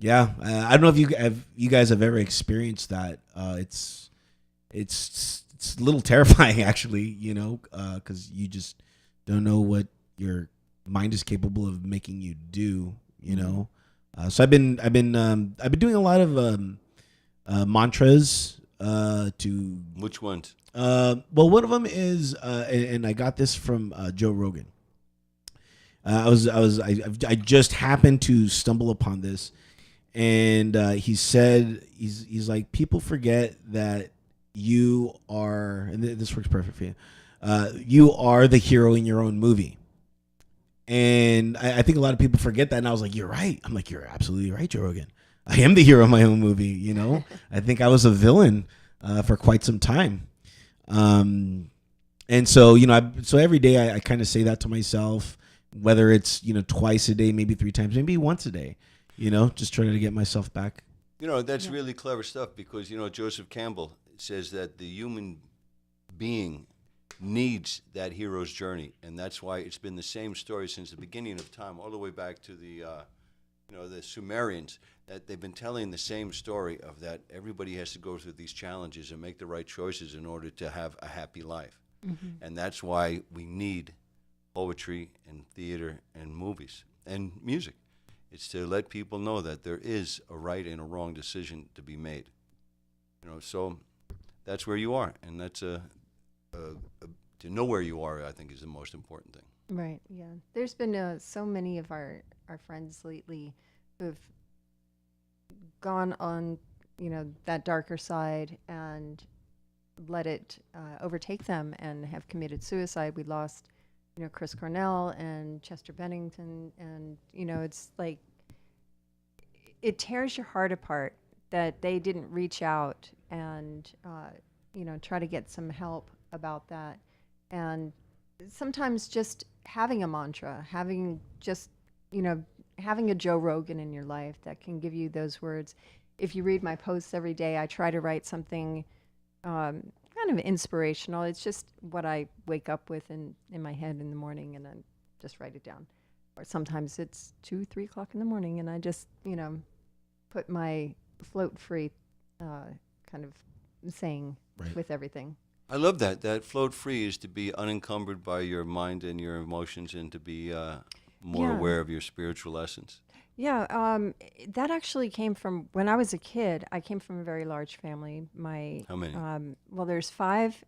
Yeah, I don't know if you guys have ever experienced that. It's a little terrifying, actually, because you just don't know what your mind is capable of making you do. So I've been doing a lot of mantras. Which ones? Well, one of them is, and I got this from Joe Rogan. I just happened to stumble upon this, and he said he's like, people forget that you are, and this works perfect for you. You are the hero in your own movie, and I think a lot of people forget that. And I was like, you're right. I'm like, you're absolutely right, Joe Rogan. I am the hero of my own movie. I think I was a villain for quite some time. And so, so every day I kind of say that to myself, whether it's, twice a day, maybe 3 times, maybe once a day, just trying to get myself back. That's really clever stuff, because, Joseph Campbell says that the human being needs that hero's journey. And that's why it's been the same story since the beginning of time, all the way back to the Sumerians, that they've been telling the same story of that everybody has to go through these challenges and make the right choices in order to have a happy life. And that's why we need poetry and theater and movies and music. It's to let people know that there is a right and a wrong decision to be made. So that's where you are, and that's to know where you are, I think, is the most important thing. Right. Yeah. There's been so many of our friends lately who've gone on, that darker side and let it overtake them and have committed suicide. We lost, Chris Cornell and Chester Bennington, and it's like it tears your heart apart that they didn't reach out and try to get some help about that. And sometimes just having a mantra, having a Joe Rogan in your life that can give you those words. If you read my posts every day, I try to write something kind of inspirational. It's just what I wake up with in my head in the morning, and I just write it down. Or sometimes it's 2-3 o'clock in the morning, and I just, put my float free kind of saying with everything. I love that. That float free is to be unencumbered by your mind and your emotions, and to be more aware of your spiritual essence. Yeah, that actually came from when I was a kid. I came from a very large family. How many? Well, there's 5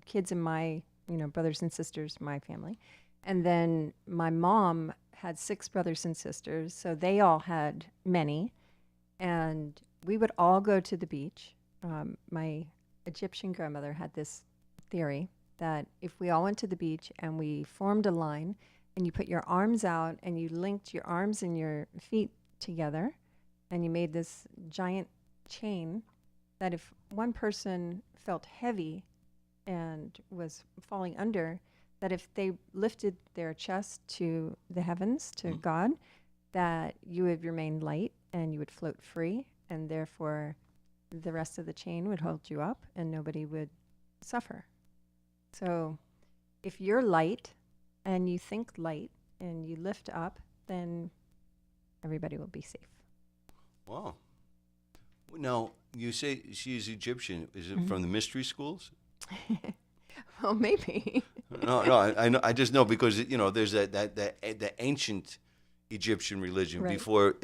kids in my, brothers and sisters, my family. And then my mom had 6 brothers and sisters, so they all had many. And we would all go to the beach. My Egyptian grandmother had this theory that if we all went to the beach and we formed a line, and you put your arms out and you linked your arms and your feet together, and you made this giant chain, that if one person felt heavy and was falling under, that if they lifted their chest to the heavens, to God, that you would remain light and you would float free, and therefore the rest of the chain would hold you up and nobody would suffer. So if you're light and you think light and you lift up, then everybody will be safe. Wow. Now, you say she's Egyptian. Is it from the mystery schools? Well, maybe. No, I know. I just know because there's the ancient Egyptian religion before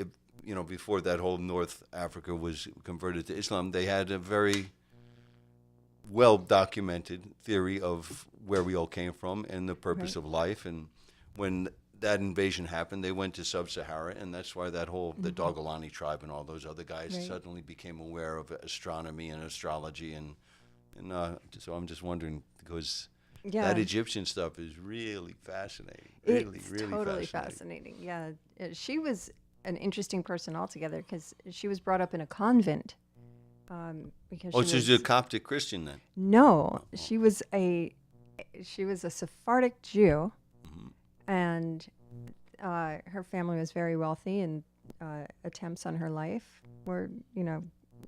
before that whole North Africa was converted to Islam. They had a very well documented theory of where we all came from and the purpose of life. And when that invasion happened, they went to Sub-Sahara, and that's why that whole the Dogalani tribe and all those other guys suddenly became aware of astronomy and astrology, and so I'm just wondering, because Yeah. That Egyptian stuff is really fascinating. Really, It's really totally fascinating. fascinating. Yeah. She was an interesting person altogether because she was brought up in a convent. Because Oh, she so she's a Coptic Christian then? No, she was a Sephardic Jew, Mhm. and her family was very wealthy, and attempts on her life were,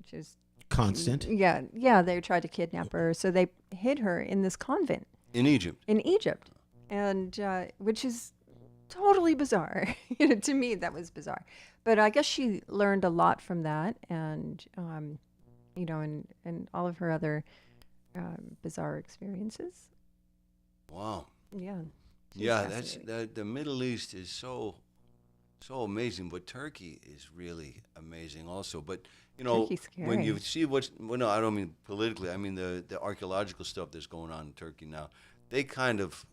just Constant. Yeah, they tried to kidnap her, so they hid her in this convent In Egypt. in Egypt, and which is totally bizarre. To me, that was bizarre. But I guess she learned a lot from that, and and all of her other bizarre experiences. Wow. Yeah. She's Yeah, that's fascinating. the Middle East is so amazing, but Turkey is really amazing also. But Turkey's when you scary. see no, I don't mean politically. I mean the archaeological stuff that's going on in Turkey now. They kind of,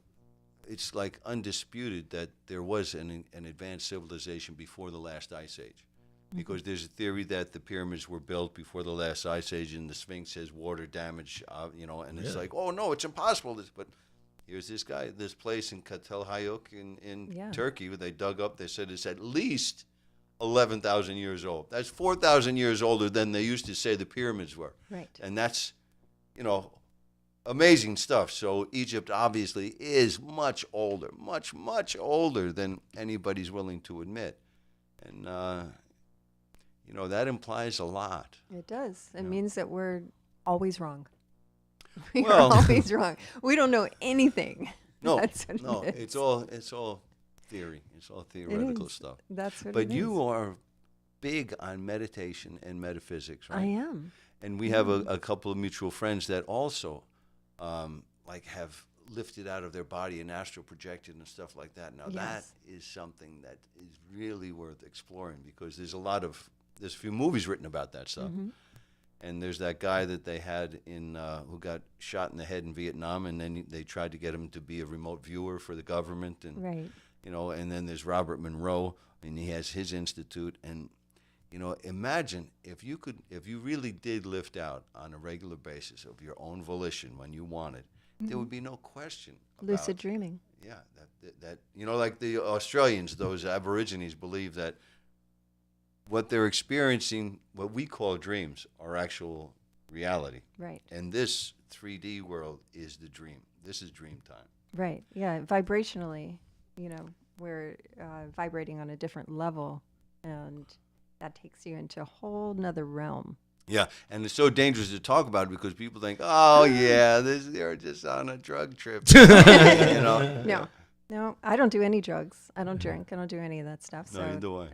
it's like undisputed that there was an advanced civilization before the last ice age. Because there's a theory that the pyramids were built before the last ice age, and the Sphinx has water damage, and it's like, oh no, it's impossible. But here's this place in Hayuk in Yeah. Turkey, where they dug up. They said it's at least 11,000 years old. That's 4,000 years older than they used to say the pyramids were. Right. And that's, amazing stuff. So Egypt obviously is much older, much older than anybody's willing to admit. And, that implies a lot. It does. It Yeah. means that we're always wrong. We Well- are always wrong. We don't know anything. No, That's what no, it is. it's all theory. It's all theoretical is. stuff. That's what But it you is. are big on meditation and metaphysics, right? I am. And we have a couple of mutual friends that also, have lifted out of their body and astral projected and stuff like that. Now Yes. that is something that is really worth exploring, because there's a few movies written about that stuff. Mm-hmm. And there's that guy that they had who got shot in the head in Vietnam, and then they tried to get him to be a remote viewer for the government, and Right. and then there's Robert Monroe, and he has his institute, and imagine if you really did lift out on a regular basis of your own volition when you wanted, there would be no question about, Lucid dreaming. yeah, that like the Australians, those Aborigines believe that what they're experiencing, what we call dreams, are actual reality. Right. And this 3D world is the dream. This is dream time. Right. Yeah. Vibrationally, we're vibrating on a different level, and that takes you into a whole nother realm. Yeah, and it's so dangerous to talk about it because people think, oh, yeah, they're just on a drug trip. No, I don't do any drugs. I don't drink. I don't do any of that stuff. No, So, neither do I.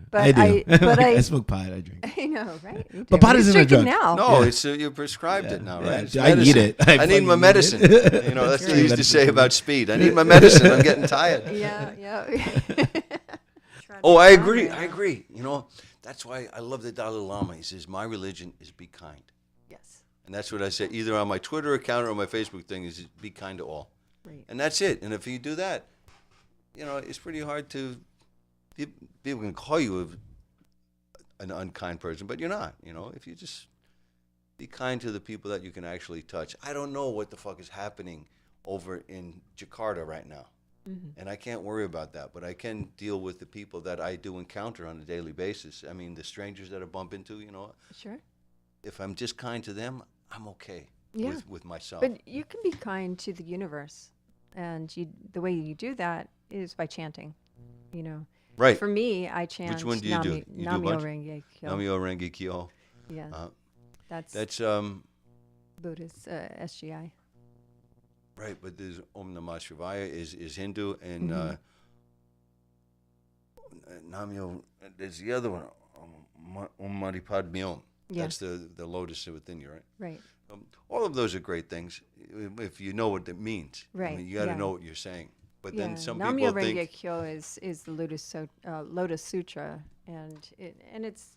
but I do. but I smoke pot. I drink. I know, right? You But do. pot He's isn't a drinking drug. now. No, Yeah. it's you prescribed it now, Yeah, right? It's I need medicine. it. I need my fucking medicine. it. That's what right. they used to say about speed. I need my medicine. I'm getting tired. Yeah. Oh, I agree. That's why I love the Dalai Lama. He says, my religion is be kind. Yes. And that's what I say, either on my Twitter account or on my Facebook thing, is be kind to all. Right. And that's it. And if you do that, it's pretty hard to, people can call you an unkind person, but you're not. If you just be kind to the people that you can actually touch. I don't know what the fuck is happening over in Jakarta right now. Mm-hmm. And I can't worry about that, but I can deal with the people that I do encounter on a daily basis. I mean, the strangers that I bump into, Sure. if I'm just kind to them, I'm okay Yeah. with myself. But you can be kind to the universe, and the way you do that is by chanting. Right. For me, I chant. Which one do you do? You do a Namyo bunch? Renge Kyo. Namyo Renge Kyo. Yeah. That's That's Buddhist SGI. right, but there's Om Namah Shivaya is Hindu, and Namyo. There's the other one, Om Mani Padme Hum. Yeah. That's the lotus within you, right? Right. All of those are great things if you know what it means. I Right, mean, you got to yeah. know what you're saying. But Yeah. then some Namyo people Renge think, Kyo is the Lotus Sutra, and it's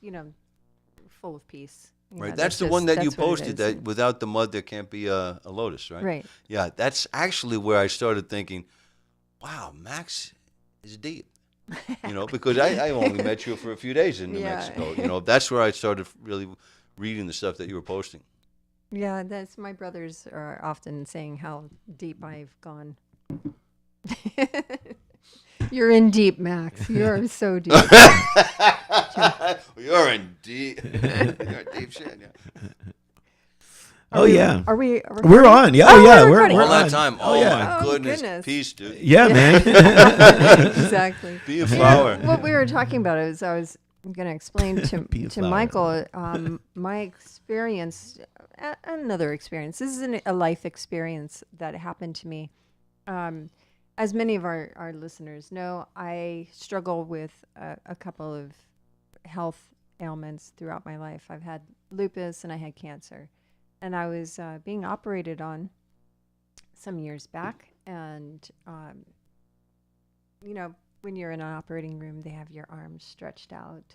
full of peace. right? That's the one that you that's what it posted. is. That without the mud there can't be a lotus, right? Right. Yeah, that's actually where I started thinking, wow, Max is deep. Because I only met you for a few days in New Yeah. Mexico. That's where I started really reading the stuff that you were posting. Yeah, that's my brothers are often saying how deep I've gone. You're in deep, Max. You're so deep. You're in deep. You're in deep shit. Yeah. Yeah. Are we? We're on. Yeah. Oh, Yeah. we're We're recording. All that on. time. Oh, Oh, yeah. my Oh, goodness. goodness. Peace, dude. Yeah, man. Exactly. Be a flower. What we were talking about is I was going to explain Be a to flower. Michael my experience, another experience. This is a life experience that happened to me. As many of our listeners know, I struggle with a couple of health ailments throughout my life. I've had lupus and I had cancer. And I was being operated on some years back. And, when you're in an operating room, they have your arms stretched out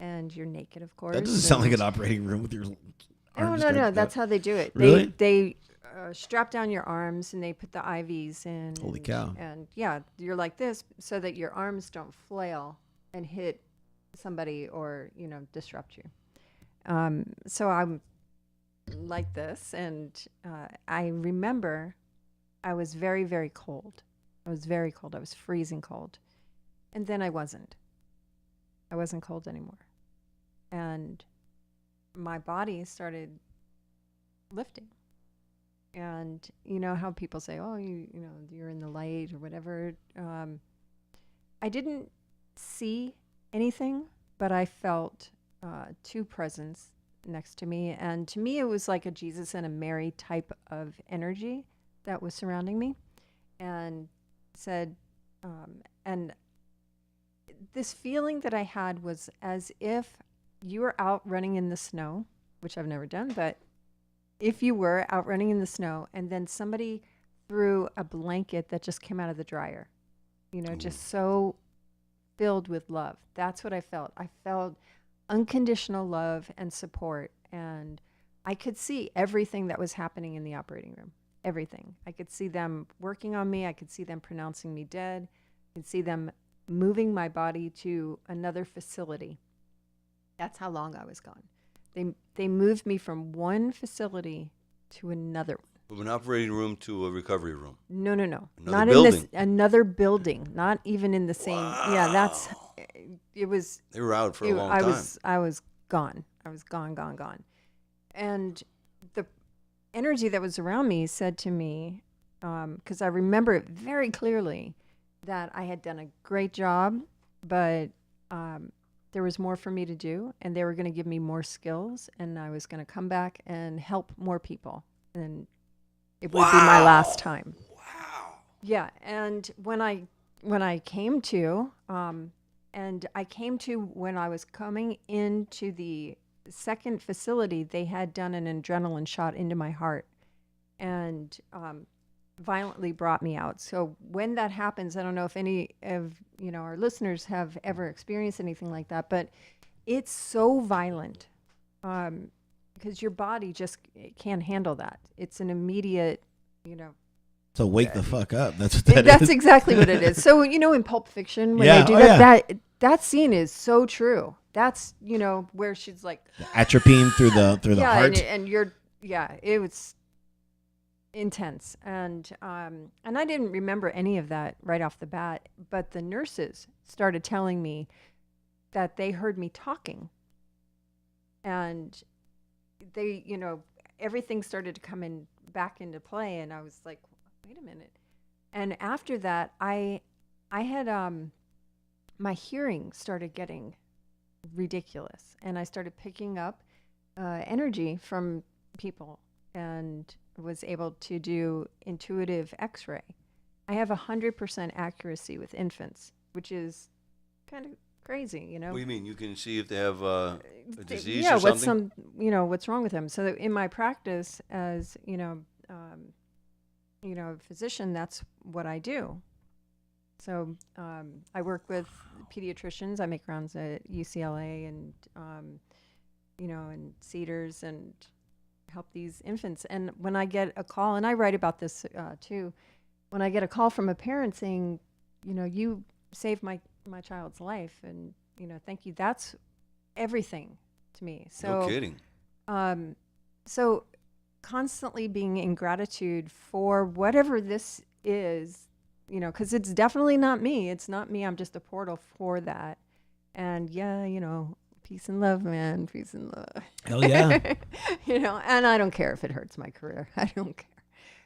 and you're naked, of course. That doesn't sound like an operating room with your arms. No. That's how they do it. Really? They strap down your arms and they put the IVs in. Holy cow. And yeah, you're like this so that your arms don't flail and hit somebody or, disrupt you. So I'm like this. And I remember I was very, very cold. I was very cold. I was freezing cold. And then I wasn't. I wasn't cold anymore. And my body started lifting. And you know how people say, oh, you're in the light or whatever. I didn't see anything, but I felt two presents next to me. And to me, it was like a Jesus and a Mary type of energy that was surrounding me. And said, and this feeling that I had was as if you were out running in the snow, which I've never done, but if you were out running in the snow and then somebody threw a blanket that just came out of the dryer, just so filled with love. That's what I felt. I felt unconditional love and support. And I could see everything that was happening in the operating room. Everything. I could see them working on me. I could see them pronouncing me dead. I could see them moving my body to another facility. That's how long I was gone. They moved me from one facility to another one. From an operating room to a recovery room. No. Another Not building. in this another building. Not even in the same. Wow. Yeah, it was. They were out for a long time. I was gone. I was gone. And the energy that was around me said to me, because I remember it very clearly, that I had done a great job, but there was more for me to do, and they were going to give me more skills, and I was going to come back and help more people, and it would be my last time. Wow. Yeah, and when I came to, when I was coming into the second facility, they had done an adrenaline shot into my heart and violently brought me out. So when that happens, I don't know if any of our listeners have ever experienced anything like that, but it's so violent because your body just can't handle that. It's an immediate, So wake the fuck up. That's what that is. That's exactly what it is. So in Pulp Fiction when they do that scene is so true. That's where she's like atropine through the heart. and you're it was intense, and I didn't remember any of that right off the bat, but the nurses started telling me that they heard me talking, and they everything started to come back into play, and I was like, wait a minute. And after that, I had my hearing started getting ridiculous, and I started picking up energy from people and was able to do intuitive x-ray. I have 100% accuracy with infants, which is kind of crazy, What do you mean? You can see if they have a disease yeah, or something? what's wrong with them. So in my practice as, a physician, that's what I do. So I work with pediatricians. I make rounds at UCLA and, and Cedars and help these infants. And when I get a call, and I write about this too, when I get a call from a parent saying, you saved my child's life, and, thank you, that's everything to me. So, No kidding. So constantly being in gratitude for whatever this is, because it's definitely not me. It's not me. I'm just a portal for that. And peace and love, man. Peace and love. Hell yeah. And I don't care if it hurts my career. I don't care.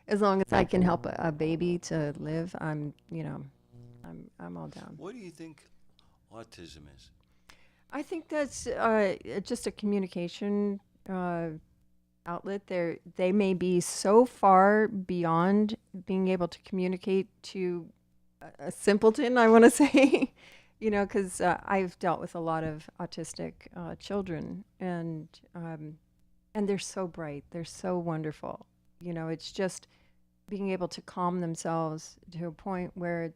As long as I can help a baby to live, I'm all down. What do you think autism is? I think that's just a communication outlet. They may be so far beyond being able to communicate to a simpleton, I want to say, because I've dealt with a lot of autistic children, and they're so bright, they're so wonderful. It's just being able to calm themselves to a point where,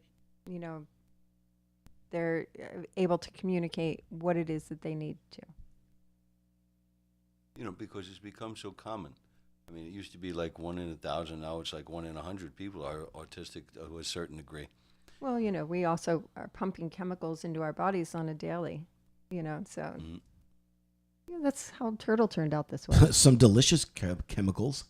they're able to communicate what it is that they need to. Because it's become so common. I mean, it used to be like 1 in 1,000. Now it's like 1 in 100 people are autistic to a certain degree. Well, we also are pumping chemicals into our bodies on a daily, so that's how Turtle turned out this way. Some delicious chemicals.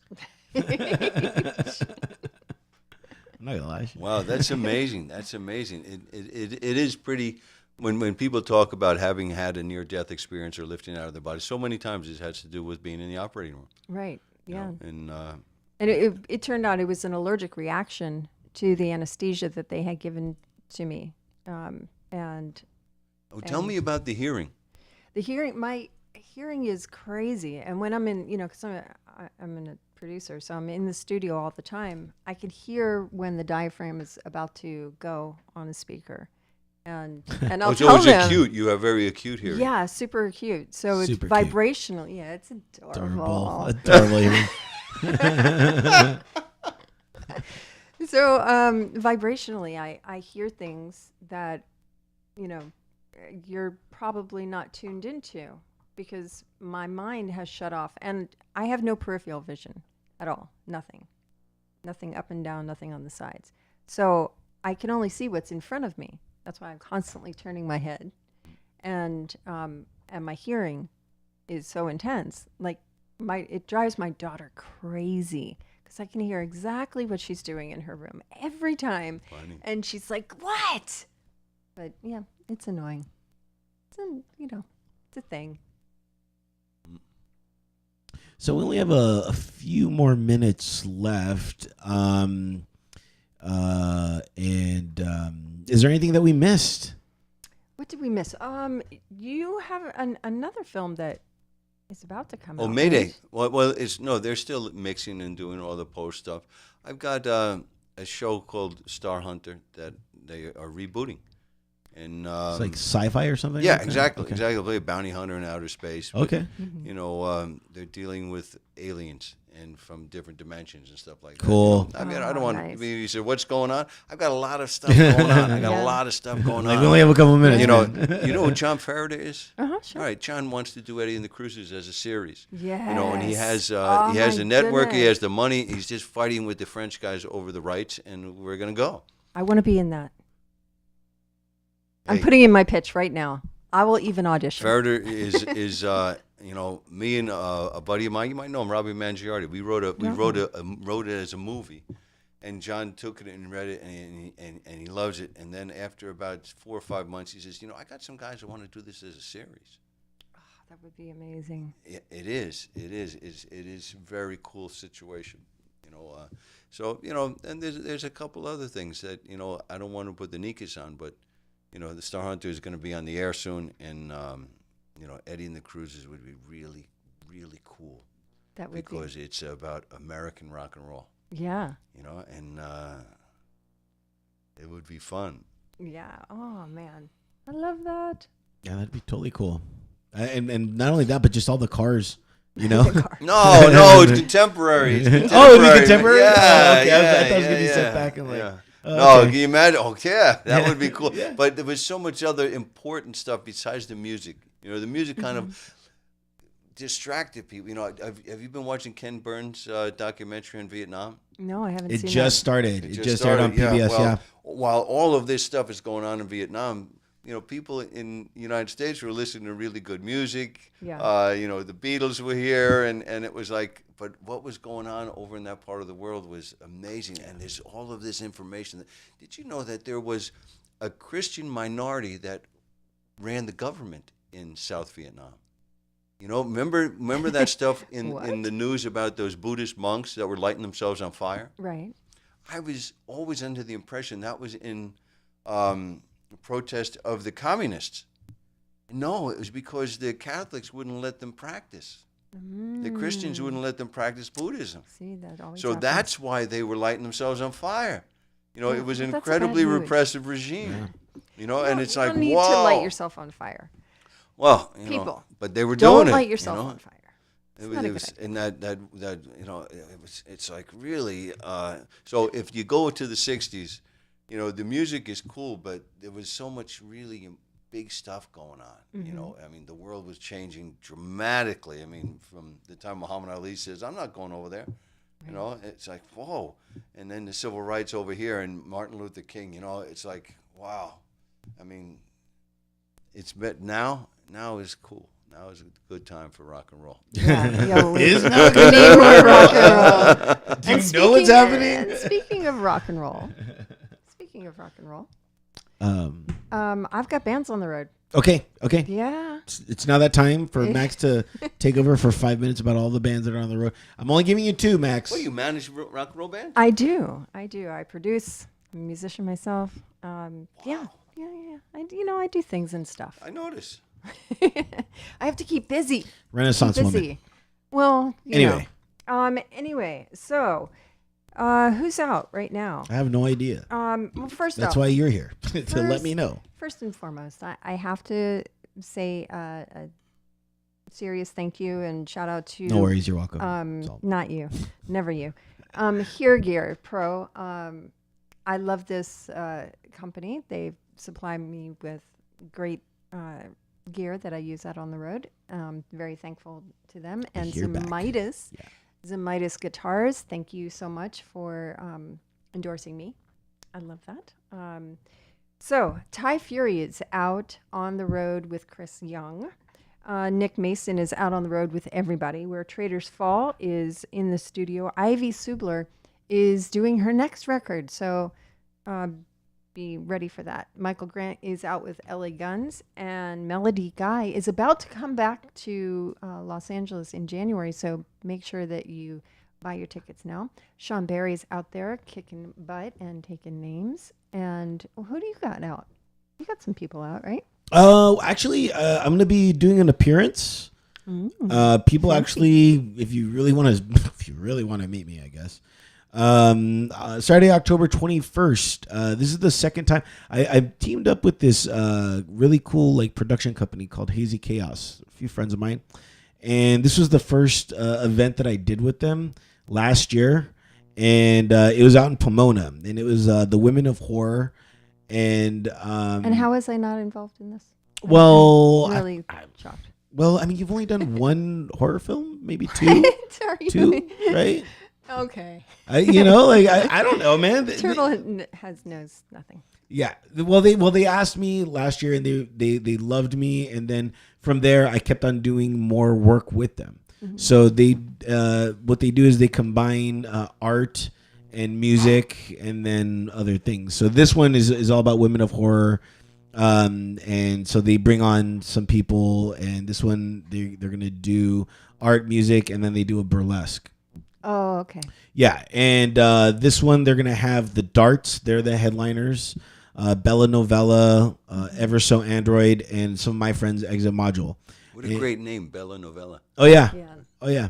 I'm not gonna lie. Wow, that's amazing. That's amazing. It is pretty. When people talk about having had a near-death experience or lifting out of their body, so many times it has to do with being in the operating room. Right. Yeah. And it turned out it was an allergic reaction to the anesthesia that they had given to me. Tell me about the hearing. My hearing is crazy, and when I'm in, because I'm a producer, so I'm in the studio all the time. I can hear when the diaphragm is about to go on a speaker, and I'll tell them. It's acute. You have very acute hearing. Yeah, super acute. So it's Super vibrational. Cute. Yeah, it's adorable. Adorable hearing. So vibrationally, I hear things that, you're probably not tuned into, because my mind has shut off, and I have no peripheral vision at all. Nothing up and down, nothing on the sides. So I can only see what's in front of me. That's why I'm constantly turning my head, and my hearing is so intense. Like it drives my daughter crazy, because I can hear exactly what she's doing in her room every time. Funny. And she's like, "What?" But yeah, it's annoying. It's a thing. So we only have a few more minutes left. Is there anything that we missed? What did we miss? You have another film that is about to come out. Oh, Mayday. Right? Well, they're still mixing and doing all the post stuff. I've got a show called Star Hunter that they are rebooting. And it's like sci-fi or something? Yeah, like exactly. Okay. Exactly. Play a bounty hunter in outer space. But, Okay. They're dealing with aliens and from different dimensions and stuff like Cool. that. I mean, I don't want nice. to. You said, what's going on? I've got a lot of stuff going on. I got a lot of stuff going Like on. we only have a couple of minutes. You man. know who John Faraday is? Sure. All right, John wants to do Eddie and the Cruisers as a series. Yes. And he has Oh, he has my the network, he goodness. has the money. He's just fighting with the French guys over the rights, and we're gonna go. I want to be in that. I'm Hey. putting in my pitch right now. I will even audition. Faraday is me and a buddy of mine. You might know him, Robbie Mangiardi. We wrote it as a movie, and John took it and read it, and he loves it. And then after about 4 or 5 months, he says, I got some guys that want to do this as a series. Oh, that would be amazing. It is a very cool situation. And there's a couple other things that I don't want to put the Nikas on, but the Star Hunter is going to be on the air soon, and Eddie and the Cruisers would be really, really cool. That would because it's about American rock and roll. Yeah. And it would be fun. Yeah. Oh man, I love that. Yeah, that'd be totally cool. And not only that, but just all the cars. No, it's contemporary. It's contemporary. Oh, it'd be contemporary? Yeah, Oh, okay. yeah, I thought it was going to be yeah, set back and like... yeah. Oh, No, okay. can you imagine? Oh, yeah, that would be cool. Yeah. But there was so much other important stuff besides the music. The music kind of distracted people. Have you been watching Ken Burns' documentary on Vietnam? No, I haven't It seen just that. started. It just started on PBS, While all of this stuff is going on in Vietnam, people in the United States were listening to really good music. Yeah. The Beatles were here, and it was like, but what was going on over in that part of the world was amazing. And there's all of this information. Did you know that there was a Christian minority that ran the government in South Vietnam? Remember that stuff in the news about those Buddhist monks that were lighting themselves on fire? Right. I was always under the impression that was in protest of the communists. No, it was because the Catholics wouldn't let them practice. The Christians wouldn't let them practice Buddhism. See, that always So happens. that's why they were lighting themselves on fire. It was an that's a incredibly bad mood. repressive regime. And it's like, you don't need whoa. to light yourself on fire. Well, People, but they were Don't doing it. light yourself on fire. It was and it's like really. So if you go to the '60s, the music is cool, but there was so much really big stuff going on. The world was changing dramatically. From the time Muhammad Ali says, "I'm not going over there." It's like, whoa. And then the civil rights over here and Martin Luther King. It's like, wow. It's now is cool. Now is a good time for rock and roll. Yeah, Is we now a need more rock and roll. Do you know what's happening? Speaking of rock and roll, I've got bands on the road. Okay. Yeah. It's now that time for Max to take over for 5 minutes about all the bands that are on the road. I'm only giving you 2, Max. Well, you manage rock and roll band? I do. I produce. I'm a musician myself. Wow. Yeah. I do things and stuff. I notice. I have to keep busy. Renaissance woman. Busy. Well, Anyway. Anyway, so who's out right now? I have no idea. Well, first That's off, why you're here, to let me know. First and foremost, I have to say a serious thank you and shout out to. No worries, you're welcome. Not you, never you. Here Gear Pro. I love this company. They supply me with great gear that I use out on the road. Very thankful to them. And Zemitis Guitars, thank you so much for endorsing me. I love that. So Ty Fury is out on the road with Chris Young. Nick Mason is out on the road with everybody. Where Traders Fall is in the studio. Ivy Subler is doing her next record. So be ready for that. Michael Grant is out with LA Guns, and Melody Guy is about to come back to Los Angeles in January, so make sure that you buy your tickets now. Sean Barry's out there kicking butt and taking names. And who do you got out? You got some people out, right? Actually, I'm going to be doing an appearance. People fancy. actually, if you really want to meet me, I guess. Saturday, October 21st. This is the second time I teamed up with this really cool production company called Hazy Chaos. A few friends of mine, and this was the first event that I did with them last year, and it was out in Pomona, and it was the Women of Horror, and how was I not involved in this? Well, I'm really shocked. Well, you've only done one horror film, maybe two, right? Okay. I don't know, man. Turtle knows nothing. Yeah. Well, they asked me last year, and they loved me, and then from there I kept on doing more work with them. Mm-hmm. So what they do is they combine art and music and then other things. So this one is all about Women of Horror, and so they bring on some people, and this one they're gonna do art, music, and then they do a burlesque. Oh, okay. Yeah, and this one they're gonna have the Darts. They're the headliners. Bella Novella, Ever So Android, and some of my friends, Exit Module. What a great name, Bella Novella. Oh yeah. Oh yeah.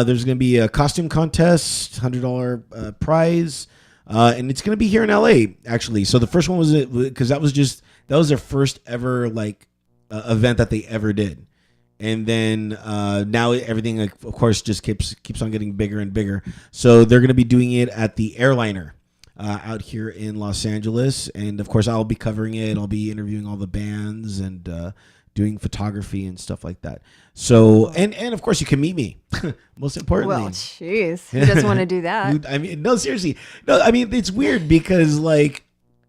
There's gonna be a costume contest, $100 prize, and it's gonna be here in LA actually. So the first one was because that was their first ever event that they ever did. And then now everything, of course, just keeps on getting bigger and bigger. So they're going to be doing it at the Airliner out here in Los Angeles. And, of course, I'll be covering it. I'll be interviewing all the bands and doing photography and stuff like that. So, and of course, you can meet me, most importantly. Well, jeez. Who doesn't want to do that? No, seriously. No, it's weird because,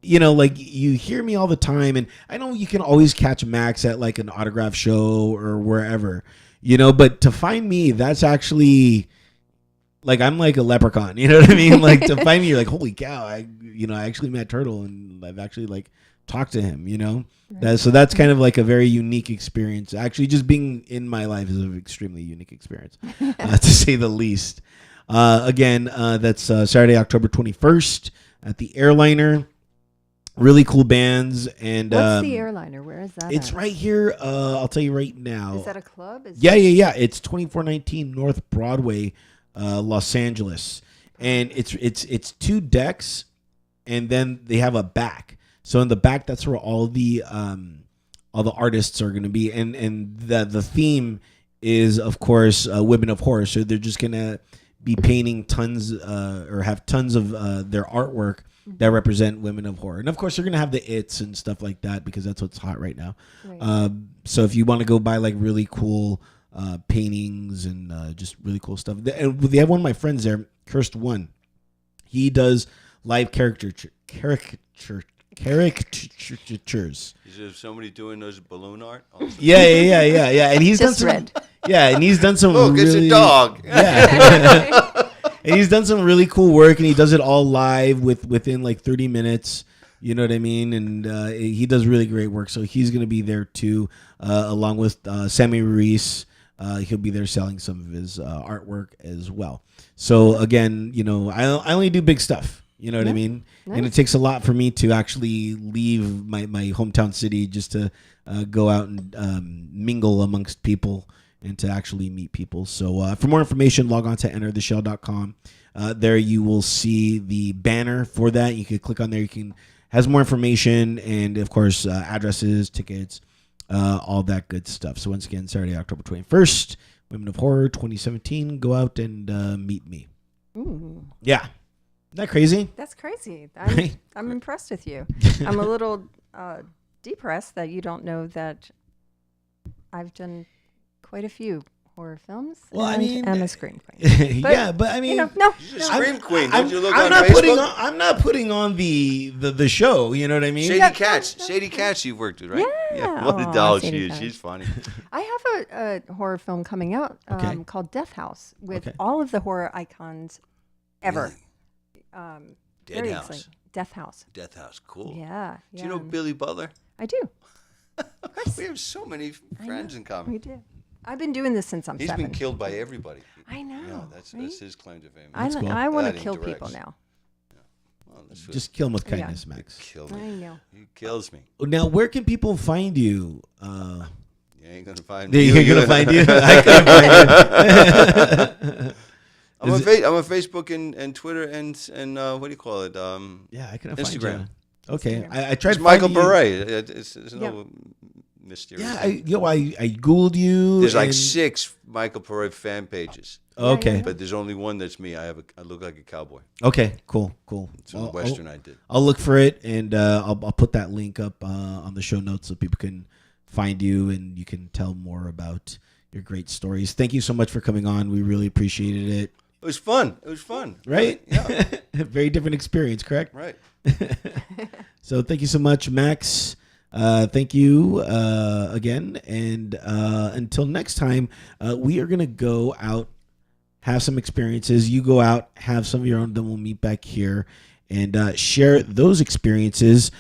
you know, like you hear me all the time, and I know you can always catch Max at like an autograph show or wherever, you know, but to find me, that's actually like, I'm like a leprechaun, you know what I mean? Like to find me, you're like, holy cow, I actually met Turtle and I've actually like talked to him, you know? Right. So that's kind of like a very unique experience. Actually, just being in my life is an extremely unique experience, to say the least. Again, that's Saturday, October 21st at the Airliner. Really cool bands. And what's the Airliner? Where is that? It's right here. I'll tell you right now. Is that a club? Yeah. It's 2419 North Broadway, Los Angeles, and it's 2 decks, and then they have a back. So in the back, that's where all the artists are going to be, and the theme is, of course, women of horror. So they're just gonna be painting tons or have tons of their artwork that represent women of horror. And of course, you're going to have the its and stuff like that because that's what's hot right now. Right. So if you want to go buy like really cool paintings and just really cool stuff. And they have one of my friends there, Cursed One. He does live caricatures. Is there somebody doing those balloon art? Yeah. And he's just done some, red. Yeah, and he's done some Look, really, it's a dog. Yeah. And he's done some really cool work, and he does it all live within like 30 minutes. You know what I mean? And he does really great work. So he's going to be there too, along with Sammy Ruiz. He'll be there selling some of his artwork as well. So again, you know, I only do big stuff. You know what I mean? Nice. And it takes a lot for me to actually leave my hometown city just to go out and mingle amongst people and to actually meet people. So for more information, log on to entertheshell.com. There you will see the banner for that. You can click on there. Has more information and, of course, addresses, tickets, all that good stuff. So once again, Saturday, October 21st, Women of Horror 2017. Go out and meet me. Ooh. Yeah. Isn't that crazy? That's crazy. I'm impressed with you. I'm a little depressed that you don't know that I've done quite a few horror films. Well, and a scream queen. But I mean, you know, no. Scream queen. Don't you look I'm on not Facebook? I'm not putting on the show. You know what I mean? Shady Cats you've worked with, right? Yeah. What a doll she is. She's funny. I have a horror film coming out called Death House with all of the horror icons ever. Really? Dead House. Death House. Death House. Cool. Yeah. Do you know Billy Butler? I do. Of course. We have so many friends in common. We do. I've been doing this since I'm 7. He's been killed by everybody. I know. Yeah, that's his claim to fame. I want to kill people now. Yeah. Well, just kill him with kindness, Max. Kill me. I know. He kills me. Now, where can people find you? You ain't gonna find me. You're gonna find you. I can't find you. I'm on Facebook and Twitter and what do you call it? I couldn't Instagram. Find you. Okay, I tried. It's Michael Paré. It's no mysterious. Yeah, I Googled you. There's like 6 Michael Paré fan pages. Okay, but there's only one that's me. I look like a cowboy. Okay, cool. It's a Western I did. I'll look for it and I'll put that link up on the show notes so people can find you and you can tell more about your great stories. Thank you so much for coming on. We really appreciated it. It was fun. Right? Yeah. Very different experience, correct? Right. So thank you so much, Max. Thank you again. And until next time, we are going to go out, have some experiences. You go out, have some of your own, then we'll meet back here and share those experiences.